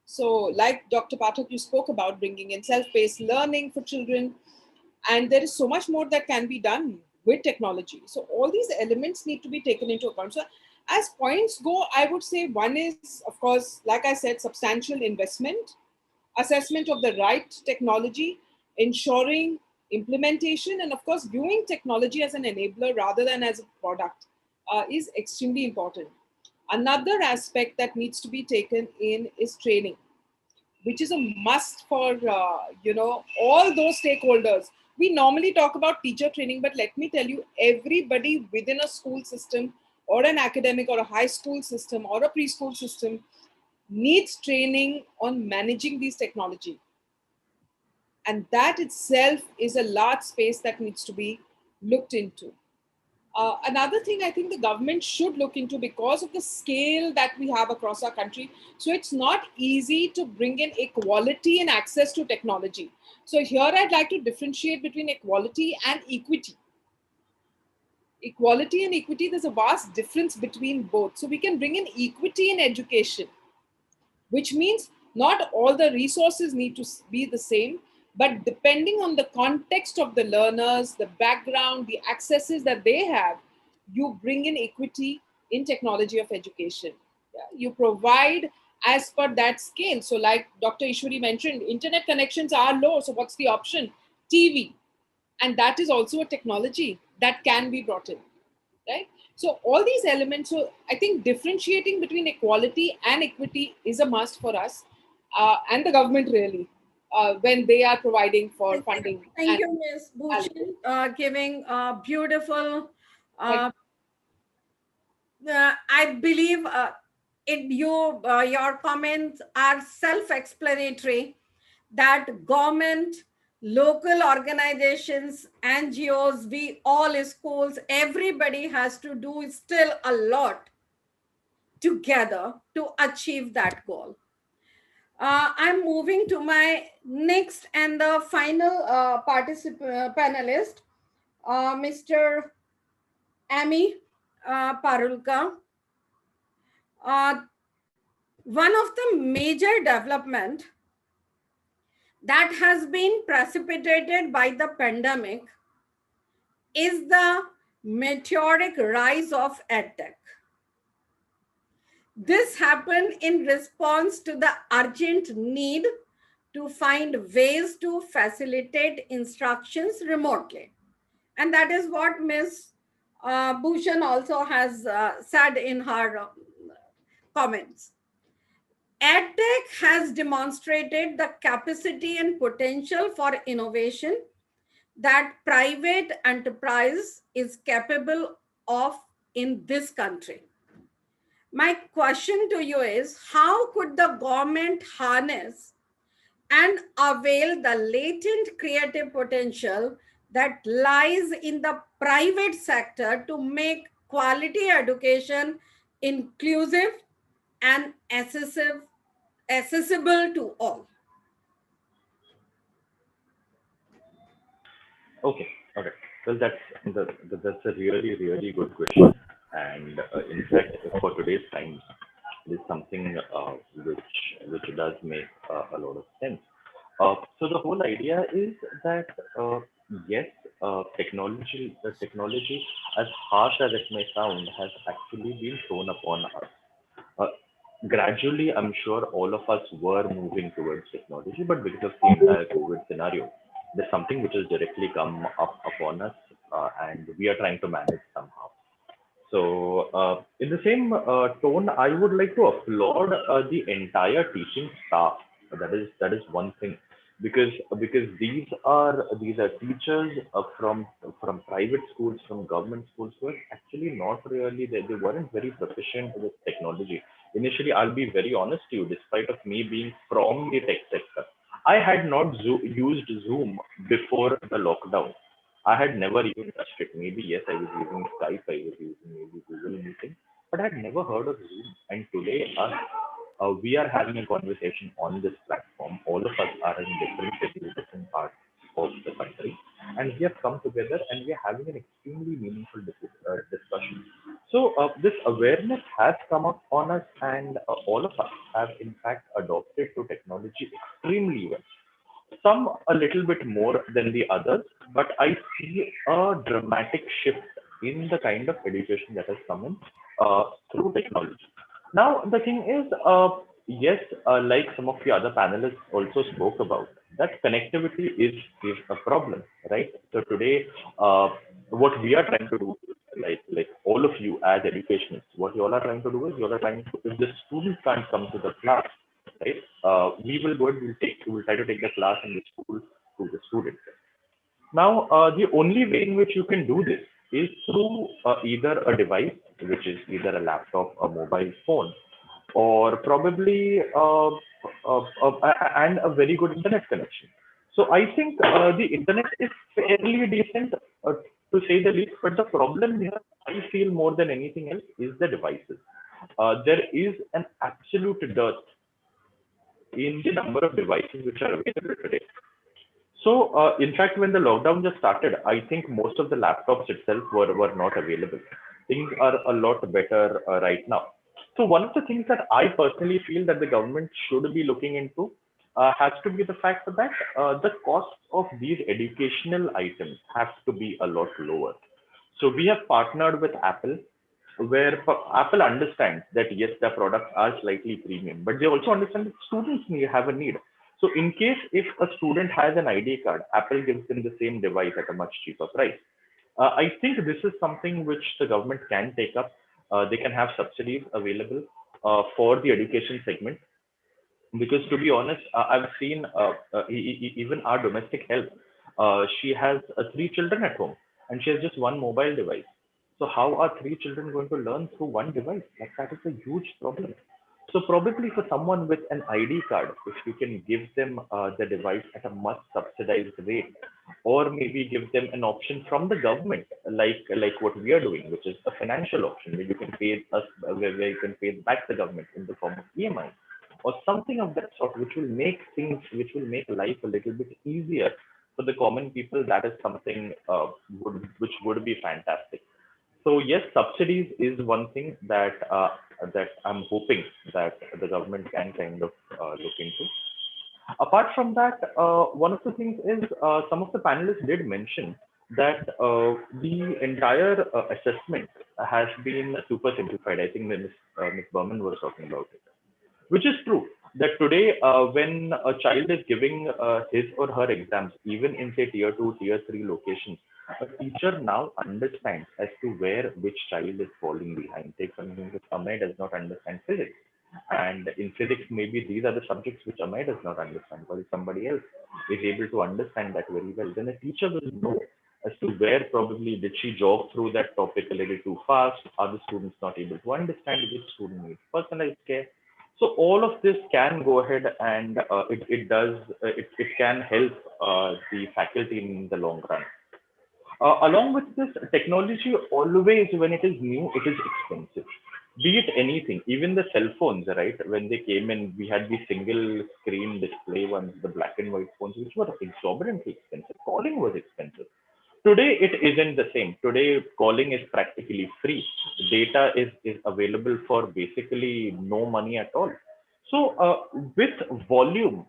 So like Dr. Pathak, you spoke about bringing in self-paced learning for children, and there is so much more that can be done with technology. So all these elements need to be taken into account. So as points go, I would say one is, of course, like I said, substantial investment, assessment of the right technology, ensuring implementation, and of course, viewing technology as an enabler rather than as a product is extremely important. Another aspect that needs to be taken in is training, which is a must for all those stakeholders. We normally talk about teacher training, but let me tell you, everybody within a school system or an academic or a high school system or a preschool system needs training on managing these technology. And that itself is a large space that needs to be looked into. Another thing I think the government should look into, because of the scale that we have across our country, so it's not easy to bring in equality and access to technology. So here I'd like to differentiate between equality and equity. Equality and equity, there's a vast difference between both. So we can bring in equity in education, which means not all the resources need to be the same, but depending on the context of the learners, the background, the accesses that they have, you bring in equity in technology of education. Yeah? You provide as per that scale. So like Dr. Eshwari mentioned, internet connections are low. So what's the option? TV. And that is also a technology that can be brought in, right? So all these elements, so I think differentiating between equality and equity is a must for us and the government really, when they are providing for funding. Thank you, Ms. Bhushan, giving a beautiful, I believe your comments are self-explanatory, that government, local organizations, NGOs, we all schools, everybody has to do still a lot together to achieve that goal. I'm moving to my next and the final panelist, Mr. Amey Parulekar. One of the major development that has been precipitated by the pandemic is the meteoric rise of EdTech. This happened in response to the urgent need to find ways to facilitate instructions remotely. And that is what Ms. Bhushan also has said in her comments. EdTech has demonstrated the capacity and potential for innovation that private enterprise is capable of in this country. My question to you is, how could the government harness and avail the latent creative potential that lies in the private sector to make quality education inclusive and accessible to all? Okay. Well, that's a really good question, and in fact, for today's times, it is something which does make a lot of sense. So the whole idea is that yes, technology, as harsh as it may sound, has actually been thrown upon us. Gradually, I'm sure all of us were moving towards technology, but because of the entire COVID scenario, there's something which has directly come up upon us, and we are trying to manage somehow. So, in the same tone, I would like to applaud the entire teaching staff. That is one thing, because these are teachers from private schools, from government schools, who are actually not really, they weren't very proficient with technology. Initially, I'll be very honest to you, despite of me being from the tech sector, I had not used Zoom before the lockdown. I had never even touched it. Maybe yes, I was using Skype, I was using maybe Google Meeting, but I had never heard of Zoom. And today, we are having a conversation on this platform. All of us are in different cities, different parts of the country, and we have come together and we are having an extremely meaningful discussion. So this awareness has come up on us, and all of us have in fact adopted to technology extremely well. Some a little bit more than the others, but I see a dramatic shift in the kind of education that has come in through technology. Now, the thing is, yes, like some of the other panelists also spoke about, that connectivity is a problem, right? So today, what we are trying to do, like all of you as educationists, what you all are trying to do is you all are trying to, if the students can't come to the class, right? We will go and we'll try to take the class in the school to the students. Now, the only way in which you can do this is through either a device, which is either a laptop, a mobile phone, or probably and a very good internet connection. So I think the internet is fairly decent, to say the least. But the problem here, I feel more than anything else, is the devices. There is an absolute dearth in the number of devices which are available today. So, in fact, when the lockdown just started, I think most of the laptops itself were not available. Things are a lot better right now. So, one of the things that I personally feel that the government should be looking into has to be the fact that the cost of these educational items have to be a lot lower. So, we have partnered with Apple, where Apple understands that yes, the products are slightly premium, but they also understand that students have a need. So in case if a student has an ID card, Apple gives them the same device at a much cheaper price. I think this is something which the government can take up. They can have subsidies available for the education segment. Because to be honest, I've seen even our domestic help. She has three children at home, and she has just one mobile device. So how are three children going to learn through one device? Like that is a huge problem. So probably for someone with an ID card, if you can give them the device at a much subsidized rate, or maybe give them an option from the government, like what we are doing, which is a financial option where you can pay us, where you can pay back the government in the form of EMI, or something of that sort, which will make life a little bit easier for the common people. That is something which would be fantastic. So yes, subsidies is one thing that I'm hoping that the government can kind of look into. Apart from that, one of the things is some of the panelists did mention that the entire assessment has been super simplified. I think Ms. Burman was talking about it, which is true that today when a child is giving his or her exams, even in say tier 2, tier 3 locations, a teacher now understands as to where which child is falling behind. Take something that Amey does not understand physics. And in physics, maybe these are the subjects which Amey does not understand, while somebody else is able to understand that very well. Then a teacher will know as to where probably did she jog through that topic a little too fast, are the students not able to understand, which student needs personalized care. So all of this can go ahead and it can help the faculty in the long run. Along with this, technology always, when it is new, it is expensive. Be it anything, even the cell phones, right? When they came in, we had the single screen display ones, the black and white phones, which were exorbitantly expensive. Calling was expensive. Today, it isn't the same. Today, calling is practically free. Data is available for basically no money at all. So with volume,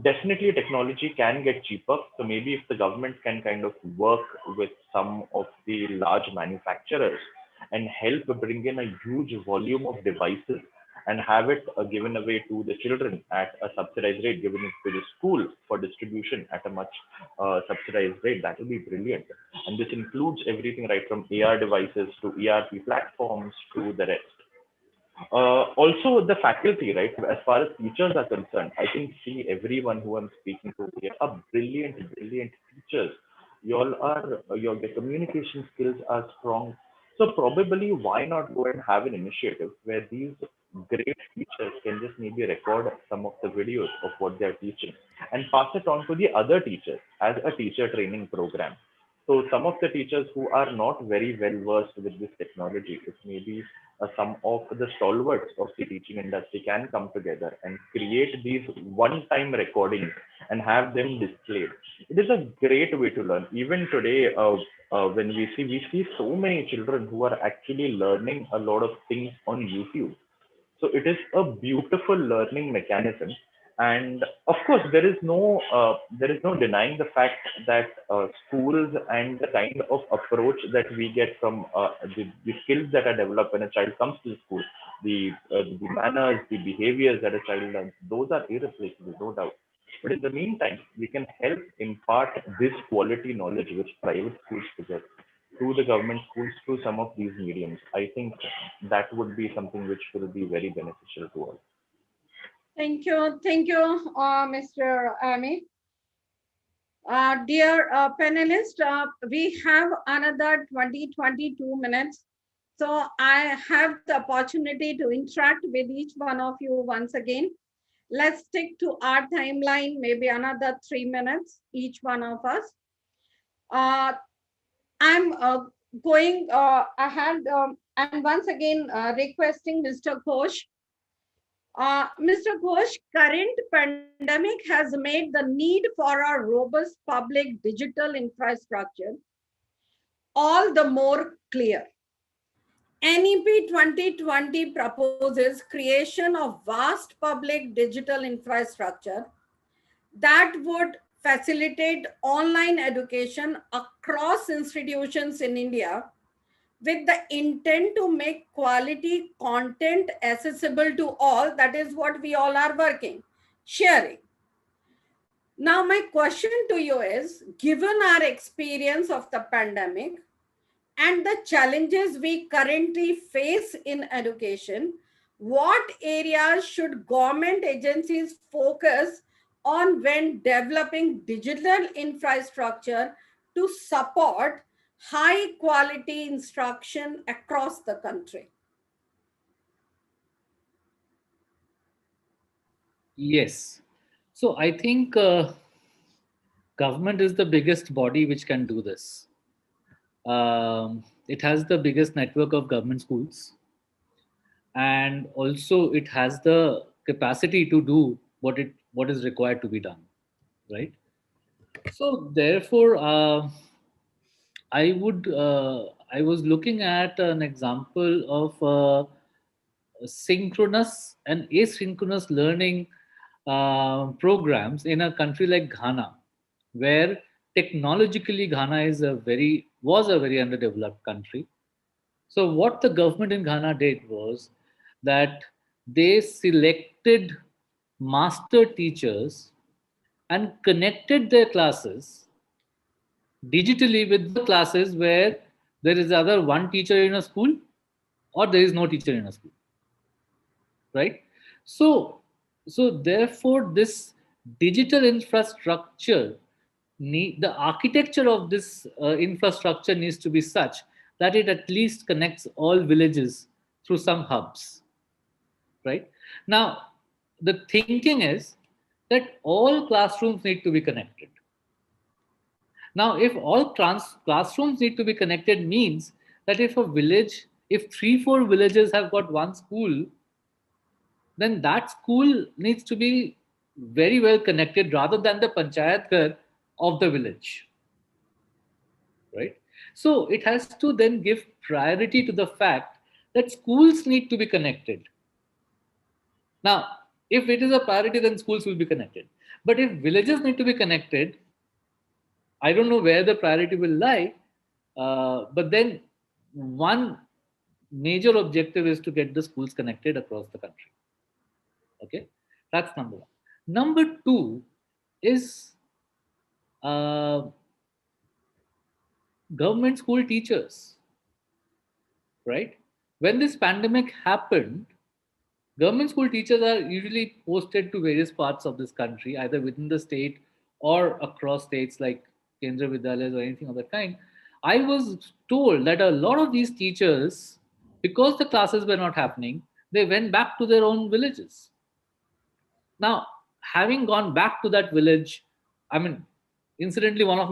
definitely technology can get cheaper. So maybe if the government can kind of work with some of the large manufacturers and help bring in a huge volume of devices and have it given away to the children at a subsidized rate, given it to the school for distribution at a much subsidized rate, that will be brilliant. And this includes everything right from AR devices to ERP platforms to the rest. Also, the faculty, right? As far as teachers are concerned, I can see everyone who I'm speaking to here are brilliant, brilliant teachers. Your communication skills are strong. So probably why not go and have an initiative where these great teachers can just maybe record some of the videos of what they're teaching and pass it on to the other teachers as a teacher training program. So some of the teachers who are not very well versed with this technology, it may be some of the stalwarts of the teaching industry can come together and create these one-time recordings and have them displayed. It is a great way to learn. Even today, when we see so many children who are actually learning a lot of things on YouTube. So it is a beautiful learning mechanism, and of course there is no denying the fact that schools and the kind of approach that we get from the skills that are developed when a child comes to the school, the manners, the behaviors that a child learns, those are irreplaceable, no doubt. But in the meantime, we can help impart this quality knowledge which private schools possess through the government schools through some of these mediums. I think that would be something which will be very beneficial to all. Thank you, Mr. Amey. Dear panelists, we have another 22 minutes. So I have the opportunity to interact with each one of you once again. Let's stick to our timeline, maybe another 3 minutes, each one of us. I'm going ahead and once again requesting Mr. Ghosh. Mr. Ghosh, current pandemic has made the need for a robust public digital infrastructure all the more clear. NEP 2020 proposes creation of vast public digital infrastructure that would facilitate online education across institutions in India with the intent to make quality content accessible to all. That is what we all are working, sharing. Now, my question to you is, given our experience of the pandemic and the challenges we currently face in education, what areas should government agencies focus on when developing digital infrastructure to support high quality instruction across the country? Yes. So I think government is the biggest body which can do this. It has the biggest network of government schools, and also it has the capacity to do what is required to be done, right? So therefore, I was looking at an example of synchronous and asynchronous learning programs in a country like Ghana, where technologically Ghana was a very underdeveloped country. So what the government in Ghana did was that they selected master teachers and connected their classes digitally with the classes where there is either one teacher in a school or there is no teacher in a school, right? So therefore this digital infrastructure the architecture of this infrastructure needs to be such that it at least connects all villages through some hubs, right? Now the thinking is that all classrooms need to be connected. Now if all classrooms need to be connected means that if 3-4 villages have got one school, then that school needs to be very well connected rather than the panchayat ghar of the village, right? So it has to then give priority to the fact that schools need to be connected. Now, if it is a priority, then schools will be connected. But if villages need to be connected, I don't know where the priority will lie. But then one major objective is to get the schools connected across the country. Okay, that's number one. Number two is government school teachers, right? When this pandemic happened, government school teachers are usually posted to various parts of this country, either within the state or across states like Kendra Vidyalayas or anything of that kind. I was told that a lot of these teachers, because the classes were not happening, They went back to their own villages. Now, having gone back to that village, I mean, incidentally, one of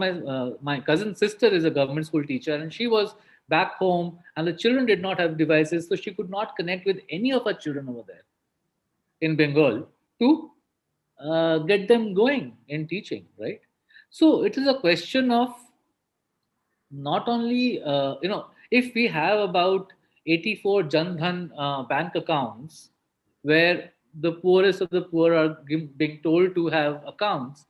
my cousin's sister is a government school teacher, and she was back home, and the children did not have devices, so she could not connect with any of her children over there in Bengal to get them going in teaching, right? So it is a question of not only if we have about 84 Jan Dhan bank accounts where the poorest of the poor are being told to have accounts,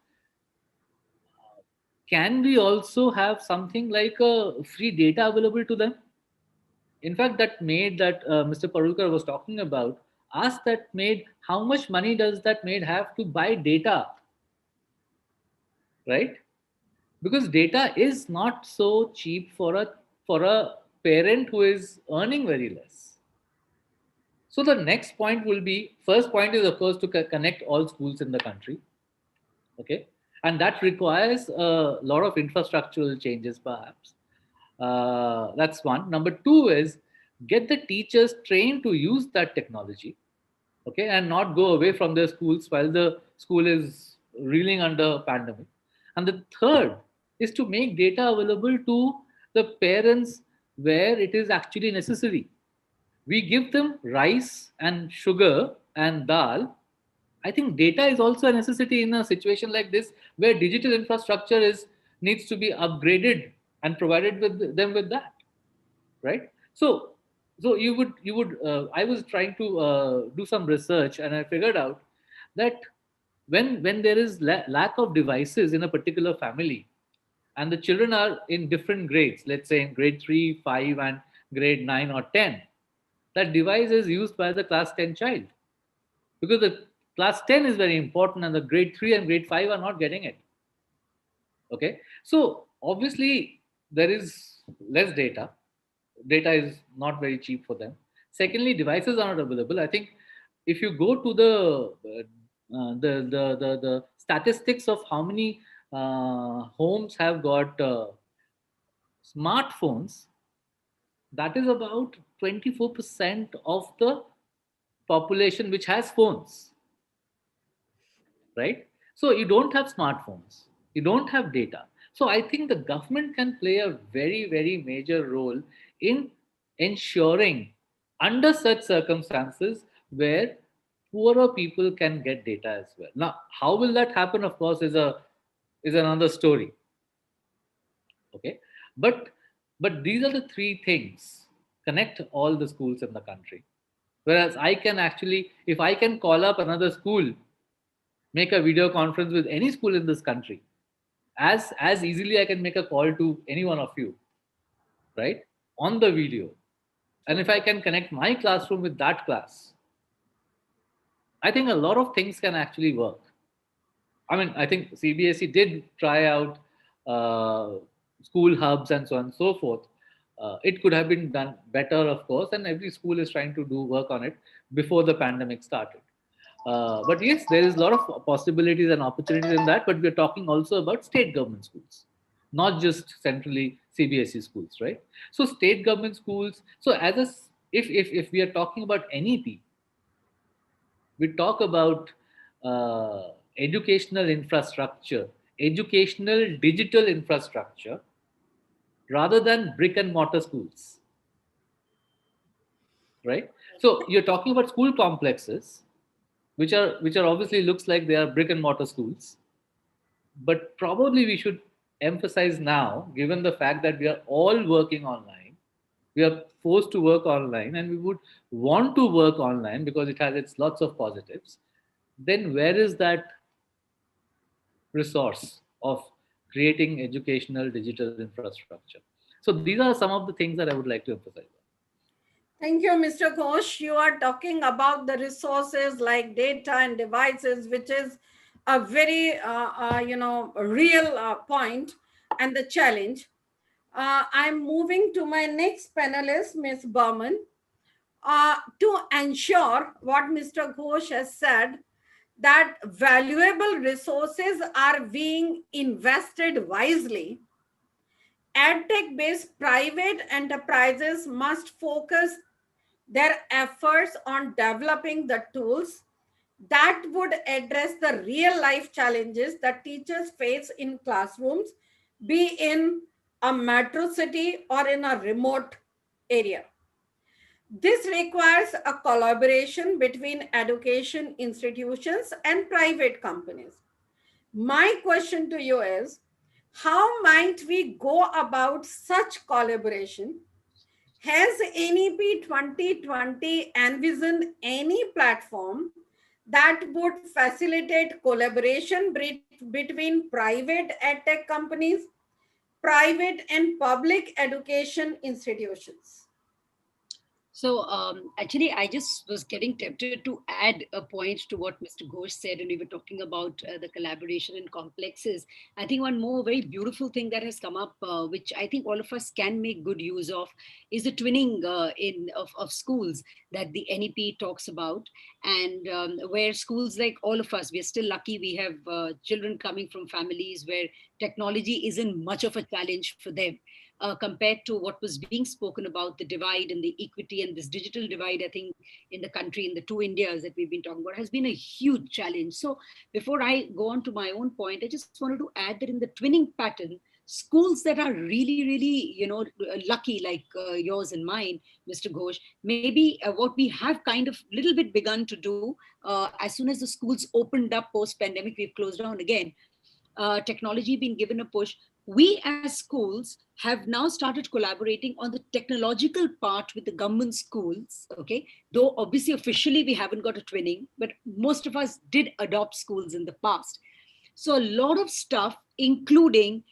can we also have something like a free data available to them? In fact, that maid that Mr. Parulekar was talking about, ask that maid how much money does that maid have to buy data, right? Because data is not so cheap for a parent who is earning very less. So the next point will be, first point is of course to connect all schools in the country, okay, and that requires a lot of infrastructural changes perhaps. That's one. Number two is get the teachers trained to use that technology, okay, and not go away from their schools while the school is reeling under pandemic. And the third is to make data available to the parents where it is actually necessary. We give them rice and sugar and dal. I think data is also a necessity in a situation like this where digital infrastructure is needs to be upgraded and provided with them with that, right? So you would I was trying to do some research, and I figured out that when there is lack of devices in a particular family and the children are in different grades, let's say in grade 3, 5 and grade 9 or 10, that device is used by the class 10 child, because the class 10 is very important and the grade 3 and grade 5 are not getting it. Okay, so obviously there is less data. Data is not very cheap for them. Secondly, devices are not available. I think if you go to the statistics of how many homes have got smartphones, that is about 24% of the population which has phones, right? So you don't have smartphones, you don't have data. So I think the government can play a very, very major role in ensuring under such circumstances where poorer people can get data as well. Now, how will that happen? Of course, is another story. Okay, but these are the three things: connect all the schools in the country. Whereas I can actually, if I can call up another school, make a video conference with any school in this country, as easily I can make a call to any one of you, right, on the video. And if I can connect my classroom with that class, I think a lot of things can actually work. I mean, I think CBSE did try out school hubs and so on and so forth. It could have been done better, of course, and every school is trying to do work on it before the pandemic started. But yes, there is a lot of possibilities and opportunities in that. But we're talking also about state government schools, not just centrally CBSE schools, right? So state government schools. So as a, if we are talking about NEP, we talk about educational infrastructure, educational digital infrastructure, rather than brick and mortar schools, right? So you're talking about school complexes, which are obviously looks like they are brick and mortar schools, but probably we should emphasize now, given the fact that we are all working online, we are forced to work online, and we would want to work online because it has its lots of positives. Then where is that resource of creating educational digital infrastructure? So these are some of the things that I would like to emphasize. Thank you, Mr. Ghosh. You are talking about the resources like data and devices, which is a very, real point and the challenge. I'm moving to my next panelist, Ms. Burman, to ensure what Mr. Ghosh has said, that valuable resources are being invested wisely. EdTech-based private enterprises must focus their efforts on developing the tools that would address the real life challenges that teachers face in classrooms, be in a metro city or in a remote area. This requires a collaboration between education institutions and private companies. My question to you is, how might we go about such collaboration? Has NEP 2020 envisioned any platform that would facilitate collaboration between private edtech companies, private and public education institutions? So actually, I just was getting tempted to add a point to what Mr. Ghosh said, and we were talking about the collaboration and complexes. I think one more very beautiful thing that has come up, which I think all of us can make good use of, is the twinning of schools that the NEP talks about, and where schools like all of us, we are still lucky. We have children coming from families where technology isn't much of a challenge for them. Compared to what was being spoken about, the divide and the equity and this digital divide, I think in the country, in the two Indias that we've been talking about, has been a huge challenge. So before I go on to my own point, I just wanted to add that in the twinning pattern, schools that are really, really, lucky, like yours and mine, Mr. Ghosh, maybe what we have kind of little bit begun to do as soon as the schools opened up post-pandemic, we've closed down again, technology being given a push, we as schools have now started collaborating on the technological part with the government schools, okay? Though obviously officially we haven't got a twinning, but most of us did adopt schools in the past. So a lot of stuff, including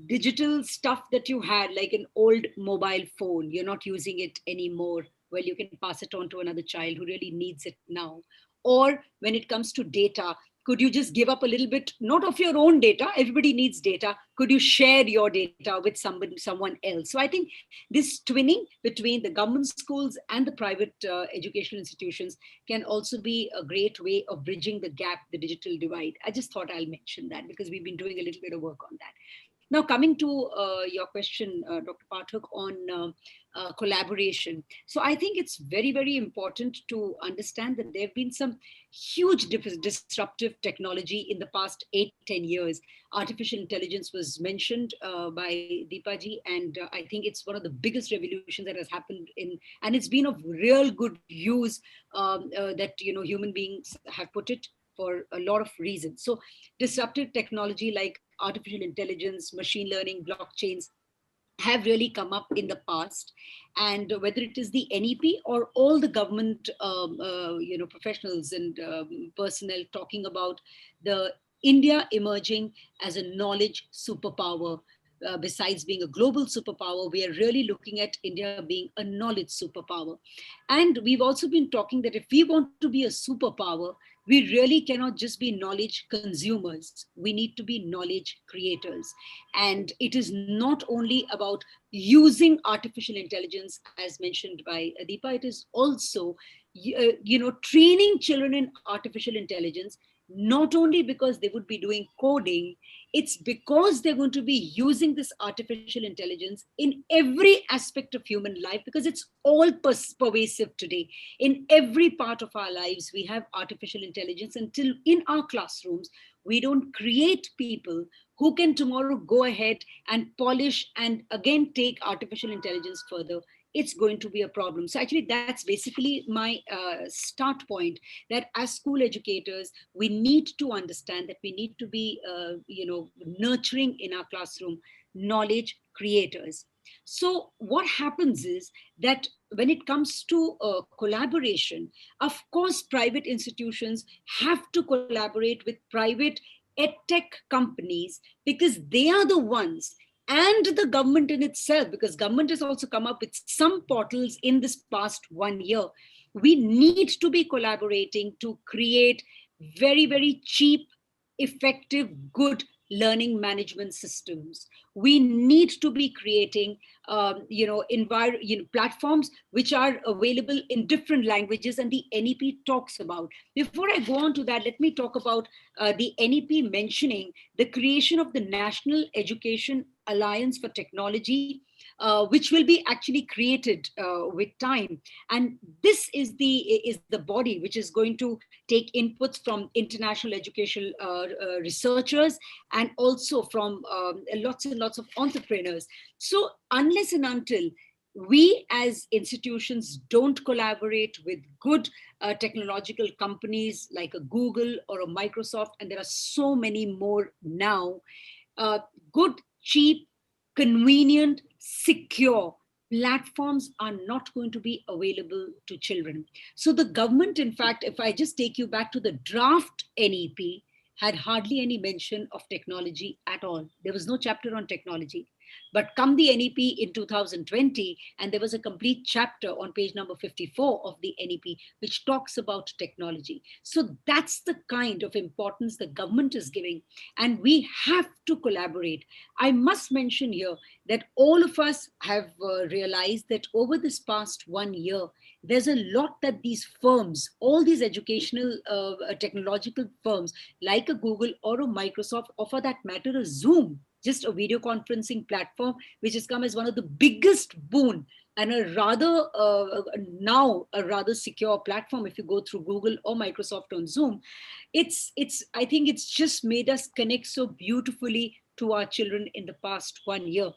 digital stuff that you had, like an old mobile phone, you're not using it anymore. Well, you can pass it on to another child who really needs it now. Or when it comes to data, could you just give up a little bit, not of your own data, everybody needs data, could you share your data with someone else? So I think this twinning between the government schools and the private educational institutions can also be a great way of bridging the gap, the digital divide. I just thought I'll mention that because we've been doing a little bit of work on that. Now, coming to your question, Dr. Pathak, on collaboration. So I think it's very, very important to understand that there have been some huge disruptive technology in the past 8-10 years. Artificial intelligence was mentioned by Deepa ji, and I think it's one of the biggest revolutions that has happened and it's been of real good use that human beings have put it for a lot of reasons. So disruptive technology like artificial intelligence, machine learning, blockchains have really come up in the past. And whether it is the NEP or all the government professionals and personnel talking about the India emerging as a knowledge superpower. Besides being a global superpower, we are really looking at India being a knowledge superpower. And we've also been talking that if we want to be a superpower, we really cannot just be knowledge consumers. We need to be knowledge creators. And it is not only about using artificial intelligence, as mentioned by Deepa, it is also, training children in artificial intelligence, not only because they would be doing coding, it's because they're going to be using this artificial intelligence in every aspect of human life, because it's all pervasive today. In every part of our lives, we have artificial intelligence. Until in our classrooms, we don't create people who can tomorrow go ahead and polish and again take artificial intelligence further, it's going to be a problem. So actually, that's basically my start point, that as school educators, we need to understand that we need to be, nurturing in our classroom knowledge creators. So what happens is that when it comes to collaboration, of course, private institutions have to collaborate with private edtech companies, because they are the ones, and the government in itself, because government has also come up with some portals in this past 1 year. We need to be collaborating to create very, very cheap, effective, good learning management systems. We need to be creating, platforms which are available in different languages, and the NEP talks about. Before I go on to that, let me talk about the NEP mentioning the creation of the National Education Alliance for Technology, which will be actually created with time. And this is the body which is going to take inputs from international educational researchers, and also from lots and lots of entrepreneurs. So unless and until we as institutions don't collaborate with good technological companies like a Google or a Microsoft, and there are so many more now, good, cheap, convenient, secure platforms are not going to be available to children. So the government, in fact, if I just take you back to the draft NEP, had hardly any mention of technology at all. There was no chapter on technology. But come the NEP in 2020, and there was a complete chapter on page number 54 of the NEP, which talks about technology. So that's the kind of importance the government is giving, and we have to collaborate. I must mention here that all of us have realized that over this past 1 year, there's a lot that these firms, all these educational technological firms like a Google or a Microsoft, or for that matter, a Zoom, just a video conferencing platform, which has come as one of the biggest boon, and a rather now a rather secure platform. If you go through Google or Microsoft on Zoom, I think it's just made us connect so beautifully to our children in the past 1 year.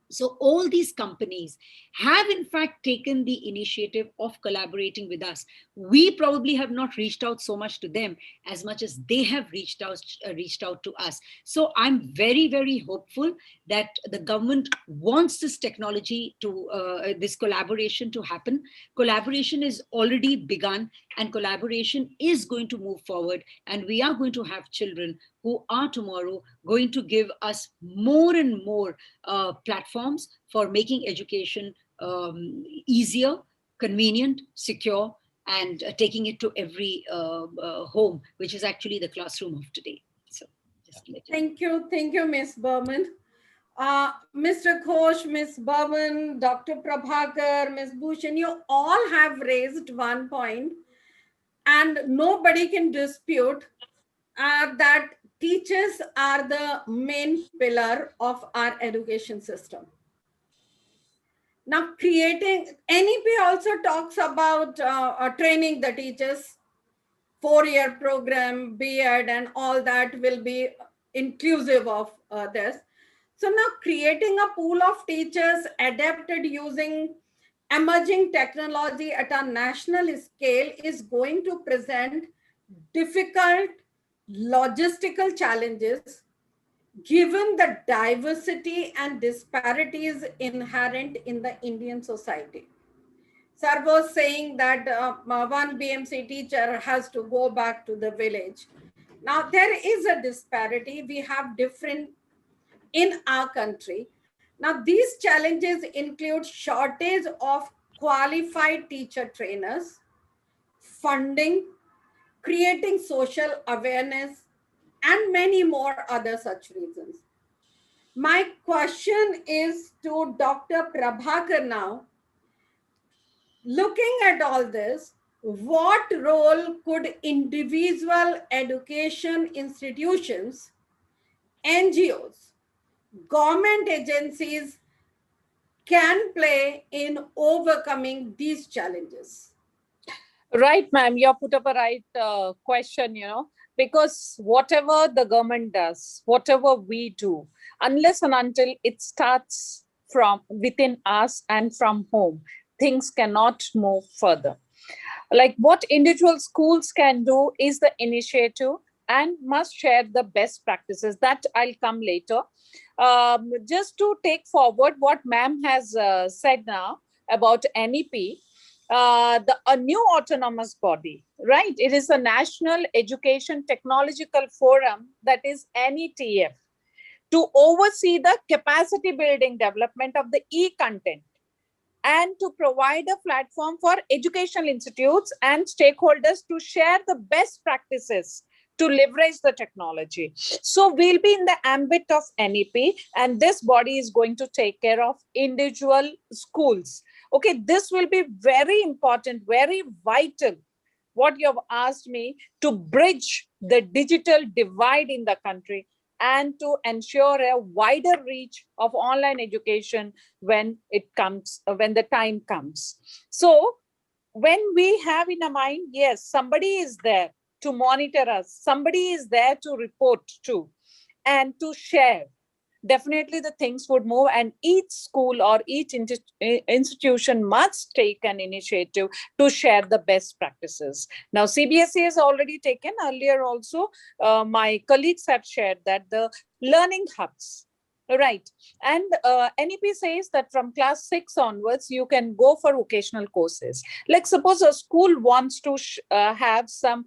So all these companies have in fact taken the initiative of collaborating with us. We probably have not reached out so much to them as much as they have reached out to us. So I'm very, very hopeful that the government wants this technology to, this collaboration to happen. Collaboration is already begun, and collaboration is going to move forward, and we are going to have children who are tomorrow going to give us more and more platforms for making education easier, convenient, secure, and taking it to every home, which is actually the classroom of today. So just let you. Thank you, Ms. Burman. Mr. Ghosh, Ms. Burman, Dr. Prabhakar, Ms. Bhushan, you all have raised one point, and nobody can dispute that teachers are the main pillar of our education system. Now, creating, NEP also talks about training the teachers, 4-year program, B.Ed, and all that will be inclusive of this. So now creating a pool of teachers adapted using emerging technology at a national scale is going to present difficult logistical challenges given the diversity and disparities inherent in the Indian society. Sir was saying that one BMC teacher has to go back to the village. Now there is a disparity. We have different in our country. Now these challenges include shortage of qualified teacher trainers, funding, creating social awareness, and many more other such reasons. My question is to Dr. Prabhakar now. Looking at all this, what role could individual education institutions, NGOs, government agencies can play in overcoming these challenges? Right, ma'am, you put up a right question, because whatever the government does, whatever we do, unless and until it starts from within us and from home, things cannot move further. Like what individual schools can do is the initiative and must share the best practices. That I'll come later. Just to take forward what ma'am has said now about NEP, a new autonomous body, right? It is a National Education Technological Forum, that is NETF, to oversee the capacity building development of the e-content and to provide a platform for educational institutes and stakeholders to share the best practices to leverage the technology. So we'll be in the ambit of NEP, and this body is going to take care of individual schools. Okay, this will be very important, very vital, what you have asked me, to bridge the digital divide in the country and to ensure a wider reach of online education when the time comes. So when we have in our mind, yes, somebody is there to monitor us, somebody is there to report to and to share, definitely the things would move, and each school or each institution must take an initiative to share the best practices. Now, CBSE has already taken, earlier also, my colleagues have shared that the learning hubs, right? And NEP says that from class 6 onwards, you can go for vocational courses. Like suppose a school wants to have some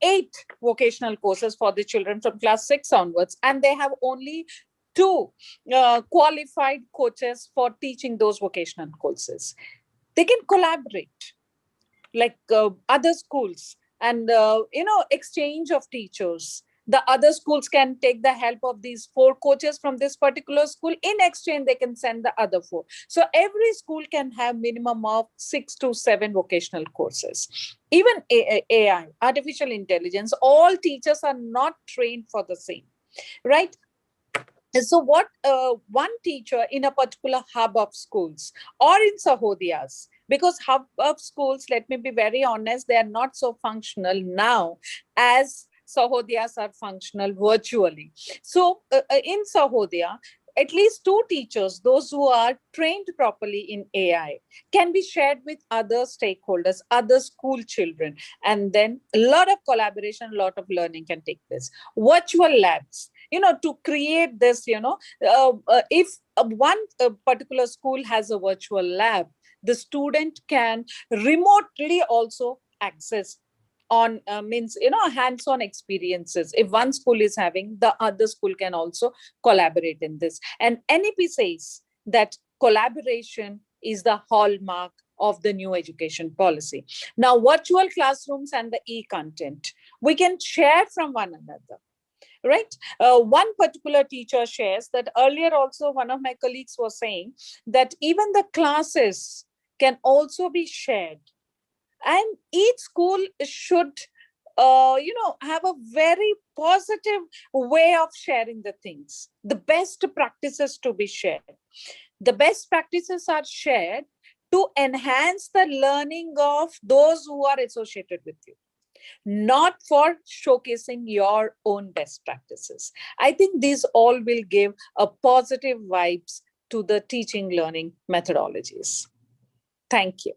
8 vocational courses for the children from class 6 onwards, and they have only 2 qualified coaches for teaching those vocational courses. They can collaborate like other schools and, exchange of teachers. The other schools can take the help of these 4 coaches from this particular school. In exchange, they can send the other 4. So every school can have minimum of 6 to 7 vocational courses. Even AI, artificial intelligence, all teachers are not trained for the same, right? So what one teacher in a particular hub of schools or in Sahodiyas, because hub of schools, let me be very honest, they are not so functional now as Sahodiyas are functional virtually. So in Sahodiya, at least 2 teachers, those who are trained properly in AI, can be shared with other stakeholders, other school children. And then a lot of collaboration, a lot of learning can take place. Virtual labs, to create this, if one particular school has a virtual lab, the student can remotely also access on hands-on experiences. If one school is having, the other school can also collaborate in this. And NEP says that collaboration is the hallmark of the new education policy. Now, virtual classrooms and the e-content, we can share from one another. Right? One particular teacher shares that earlier also one of my colleagues was saying that even the classes can also be shared. And each school should, have a very positive way of sharing the things. The best practices to be shared. The best practices are shared to enhance the learning of those who are associated with you, not for showcasing your own best practices. I think these all will give a positive vibes to the teaching learning methodologies. Thank you.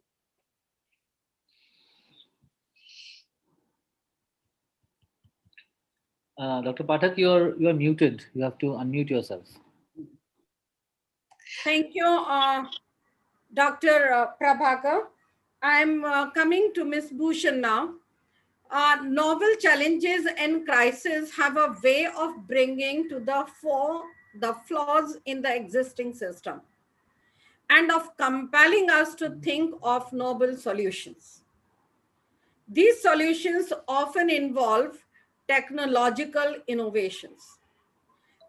Dr. Pathak, you're muted. You have to unmute yourself. Thank you, Dr. Prabhakar. I'm coming to Ms. Bhushan now. Novel challenges and crises have a way of bringing to the fore the flaws in the existing system and of compelling us to think of novel solutions. These solutions often involve technological innovations.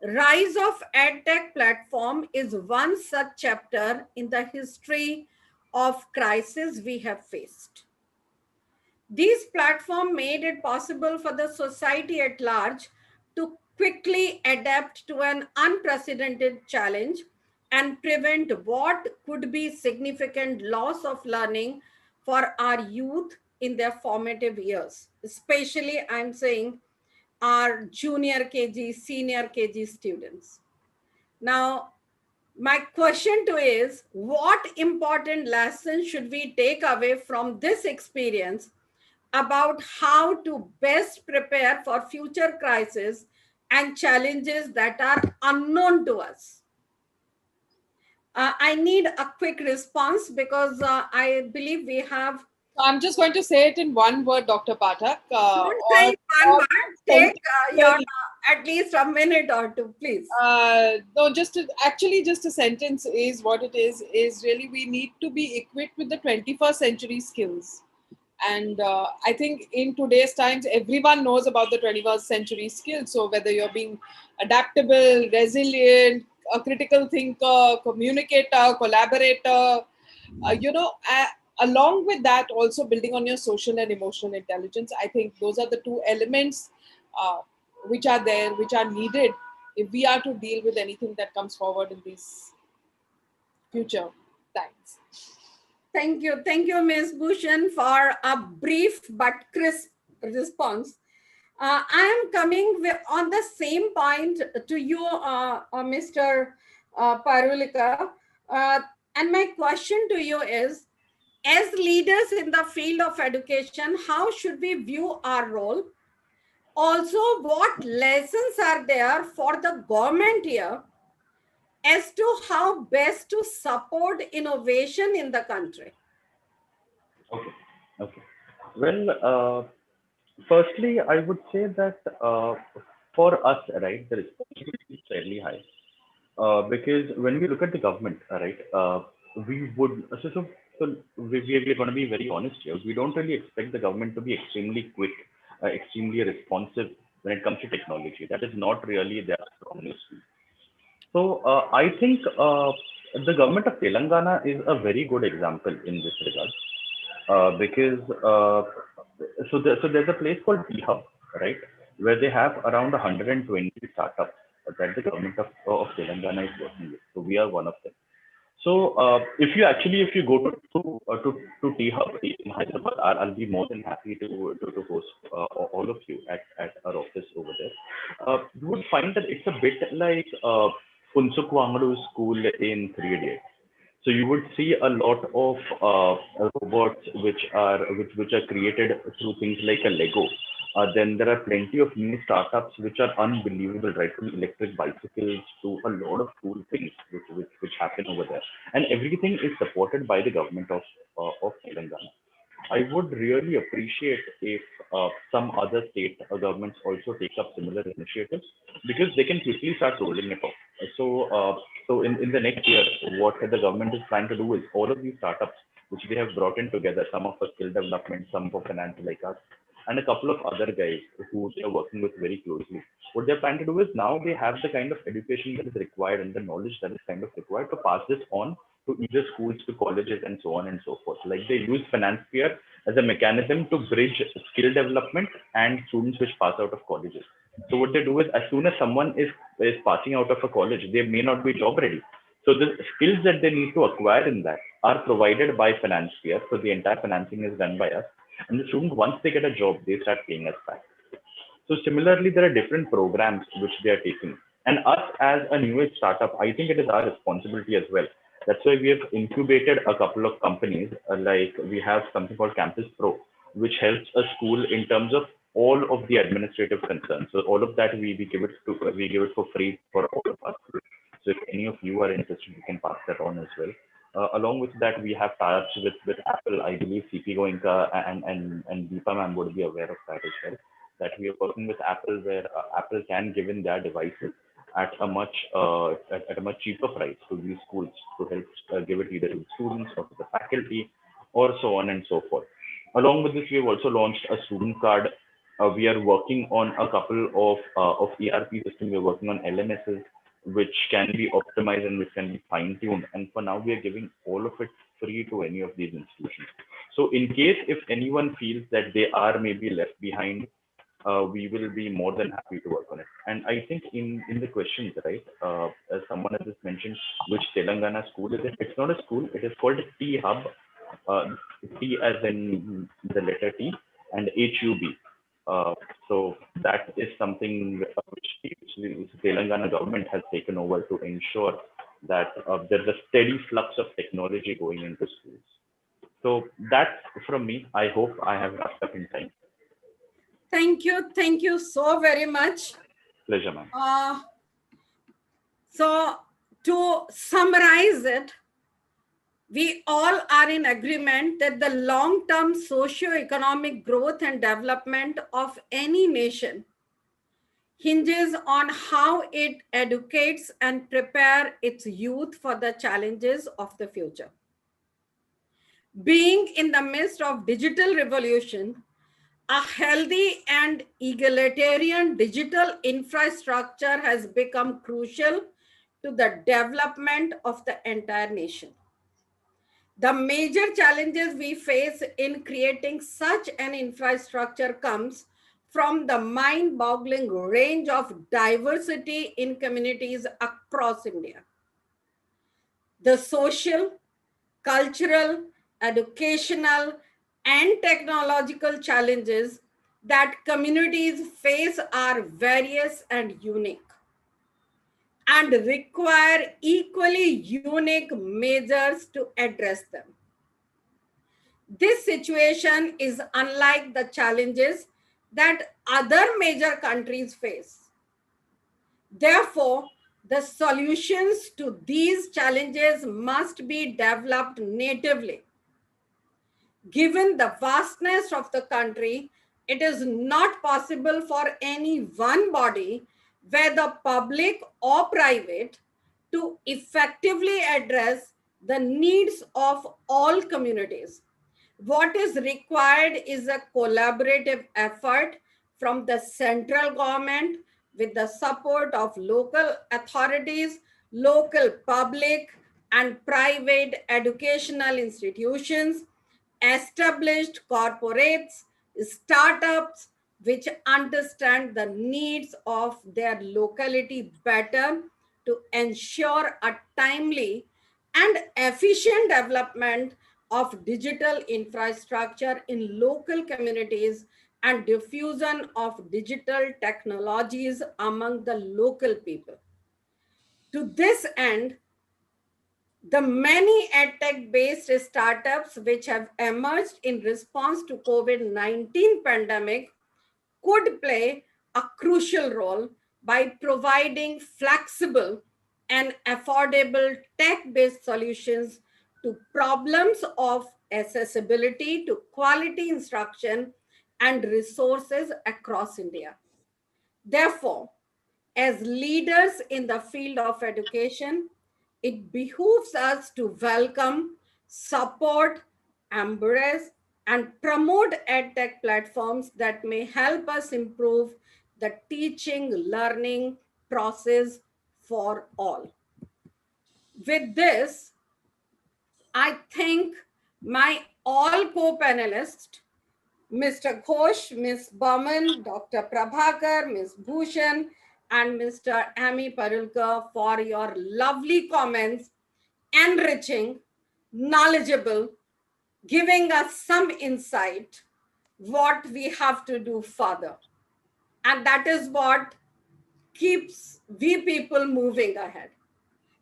Rise of EdTech platform is one such chapter in the history of crisis we have faced. These platforms made it possible for the society at large to quickly adapt to an unprecedented challenge and prevent what could be significant loss of learning for our youth in their formative years, especially I'm saying our junior KG, senior KG students. Now, my question to is, what important lessons should we take away from this experience about how to best prepare for future crises and challenges that are unknown to us? I need a quick response because I believe we have. I'm just going to say it in one word, Dr. Pathak. Don't say one word. Take at least a minute or two, please. No, just a sentence is what it is really we need to be equipped with the 21st century skills. And I think in today's times, everyone knows about the 21st century skills. So whether you're being adaptable, resilient, a critical thinker, communicator, collaborator, along with that, also building on your social and emotional intelligence. I think those are the 2 elements which are there, which are needed if we are to deal with anything that comes forward in these future times. Thank you, Ms. Bhushan, for a brief but crisp response. I am coming on the same point to you, Mr. Parulekar. And my question to you is, as leaders in the field of education, how should we view our role? Also, what lessons are there for the government here as to how best to support innovation in the country? Okay. Okay. Well, firstly, I would say that for us, right, the responsibility is fairly high. Because when we look at the government, right, we would we're going to be very honest here. We don't really expect the government to be extremely quick, extremely responsive when it comes to technology. That is not really their strongest suit. So I think the government of Telangana is a very good example in this regard, because so there's a place called T-Hub, right, where they have around 120 startups that the government of Telangana is working with. So we are one of them. So if you go to T-Hub in Hyderabad, I'll be more than happy to host all of you at our office over there. You would find that it's a bit like Funsukwangalu's school in 3 Idiots. So you would see a lot of robots which are created through things like a Lego. Then there are plenty of new startups which are unbelievable, right? From electric bicycles to a lot of cool things which happen over there, and everything is supported by the government of Telangana. I would really appreciate if some other state governments also take up similar initiatives, because they can quickly start rolling it off. So in the next year, what the government is trying to do is all of these startups which they have brought in together, some of for skill development, some for finance like us, and a couple of other guys who they are working with very closely. What they're trying to do is now they have the kind of education that is required and the knowledge that is kind of required to pass this on to either schools, to colleges, and so on and so forth. Like they use Financepeer as a mechanism to bridge skill development and students which pass out of colleges. So what they do is, as soon as someone is passing out of a college, they may not be job ready. So the skills that they need to acquire in that are provided by Financepeer. So the entire financing is done by us. And the student, once they get a job, they start paying us back. So similarly, there are different programs which they are taking. And us as a new age startup, I think it is our responsibility as well. That's why we have incubated a couple of companies, like we have something called Campus Pro, which helps a school in terms of all of the administrative concerns. So all of that we give it for free for all of us. So if any of you are interested, you can pass that on as well. Along with that, we have tie-ups with Apple. I believe CP Goenka and Deepa ma'am would be aware of that as well. That we are working with Apple, where Apple can give in their devices at a much cheaper price to these schools to help give it either to students or to the faculty or so on and so forth. Along with this, we have also launched a student card. We are working on a couple of ERP systems. We are working on LMSs, which can be optimized and which can be fine-tuned. And for now, we are giving all of it free to any of these institutions. So in case if anyone feels that they are maybe left behind, we will be more than happy to work on it. And I think in the questions, right, as someone has just mentioned, which Telangana school is it? It's not a school. It is called T-Hub. T as in the letter T and HUB. So that is something which the Telangana government has taken over to ensure that there's a steady flux of technology going into schools. So that's from me. I hope I have wrapped up in time. Thank you so very much. Pleasure, ma'am. So to summarize it, we all are in agreement that the long-term socio-economic growth and development of any nation hinges on how it educates and prepares its youth for the challenges of the future. Being in the midst of digital revolution, a healthy and egalitarian digital infrastructure has become crucial to the development of the entire nation. The major challenges we face in creating such an infrastructure comes from the mind-boggling range of diversity in communities across India. The social, cultural, educational, and technological challenges that communities face are various and unique, and require equally unique measures to address them. This situation is unlike the challenges that other major countries face. Therefore, the solutions to these challenges must be developed natively. Given the vastness of the country, it is not possible for any one body, whether public or private, to effectively address the needs of all communities. What is required is a collaborative effort from the central government with the support of local authorities, local public and private educational institutions, established corporates, startups, which understand the needs of their locality better to ensure a timely and efficient development of digital infrastructure in local communities and diffusion of digital technologies among the local people. To this end, the many edtech-based startups which have emerged in response to COVID-19 pandemic could play a crucial role by providing flexible and affordable tech-based solutions to problems of accessibility to quality instruction and resources across India. Therefore, as leaders in the field of education, it behooves us to welcome, support, embrace, and promote edtech platforms that may help us improve the teaching learning process for all. With this, I thank my all co-panelists, Mr. Ghosh, Ms. Burman, Dr. Prabhakar, Ms. Bhushan, and Mr. Amey Parulekar for your lovely comments, enriching, knowledgeable, giving us some insight what we have to do further. And that is what keeps we people moving ahead.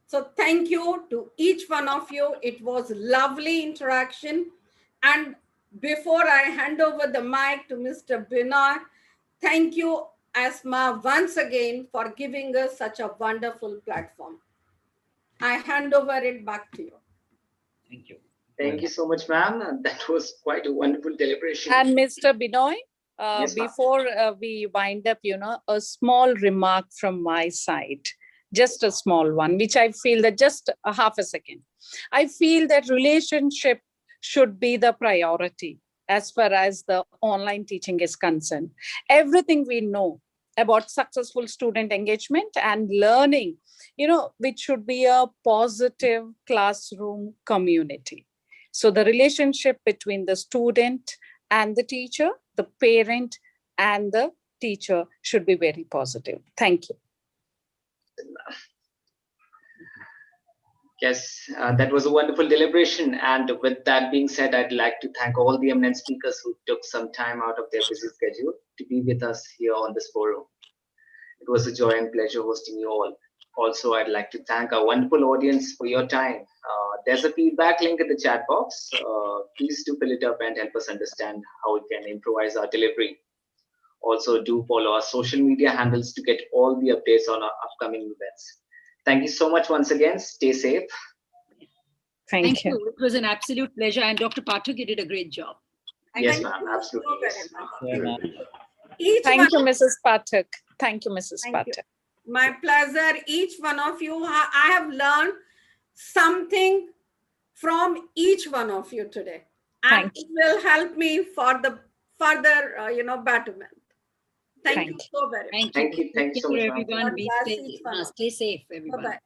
So thank you to each one of you. It was lovely interaction. And before I hand over the mic to Mr. Binoy, thank you, ASMA, once again for giving us such a wonderful platform. I hand over it back to you. Thank you. Thank you so much, ma'am. That was quite a wonderful deliberation. And Mr. Binoy, Yes, ma'am. before we wind up, a small remark from my side, just a small one, which I feel that just a half a second. I feel that relationship should be the priority as far as the online teaching is concerned. Everything we know about successful student engagement and learning, which should be a positive classroom community. So the relationship between the student and the teacher, the parent and the teacher should be very positive. Thank you. Yes, that was a wonderful deliberation. And with that being said, I'd like to thank all the eminent speakers who took some time out of their busy schedule to be with us here on this forum. It was a joy and pleasure hosting you all. Also, I'd like to thank our wonderful audience for your time. There's a feedback link in the chat box. Please do fill it up and help us understand how we can improvise our delivery. Also, do follow our social media handles to get all the updates on our upcoming events. Thank you so much once again. Stay safe. Thank you. It was an absolute pleasure. And Dr. Pathak, you did a great job. Yes, ma'am. Absolutely. Thank you, Mrs. Pathak. Thank you, Mrs. Pathak. My pleasure. Each one of you, I have learned something from each one of you today. And it will help me for the further, betterment. Thank you so very much. Thank you. Thank you so much, everyone. Stay safe, everyone. Bye-bye.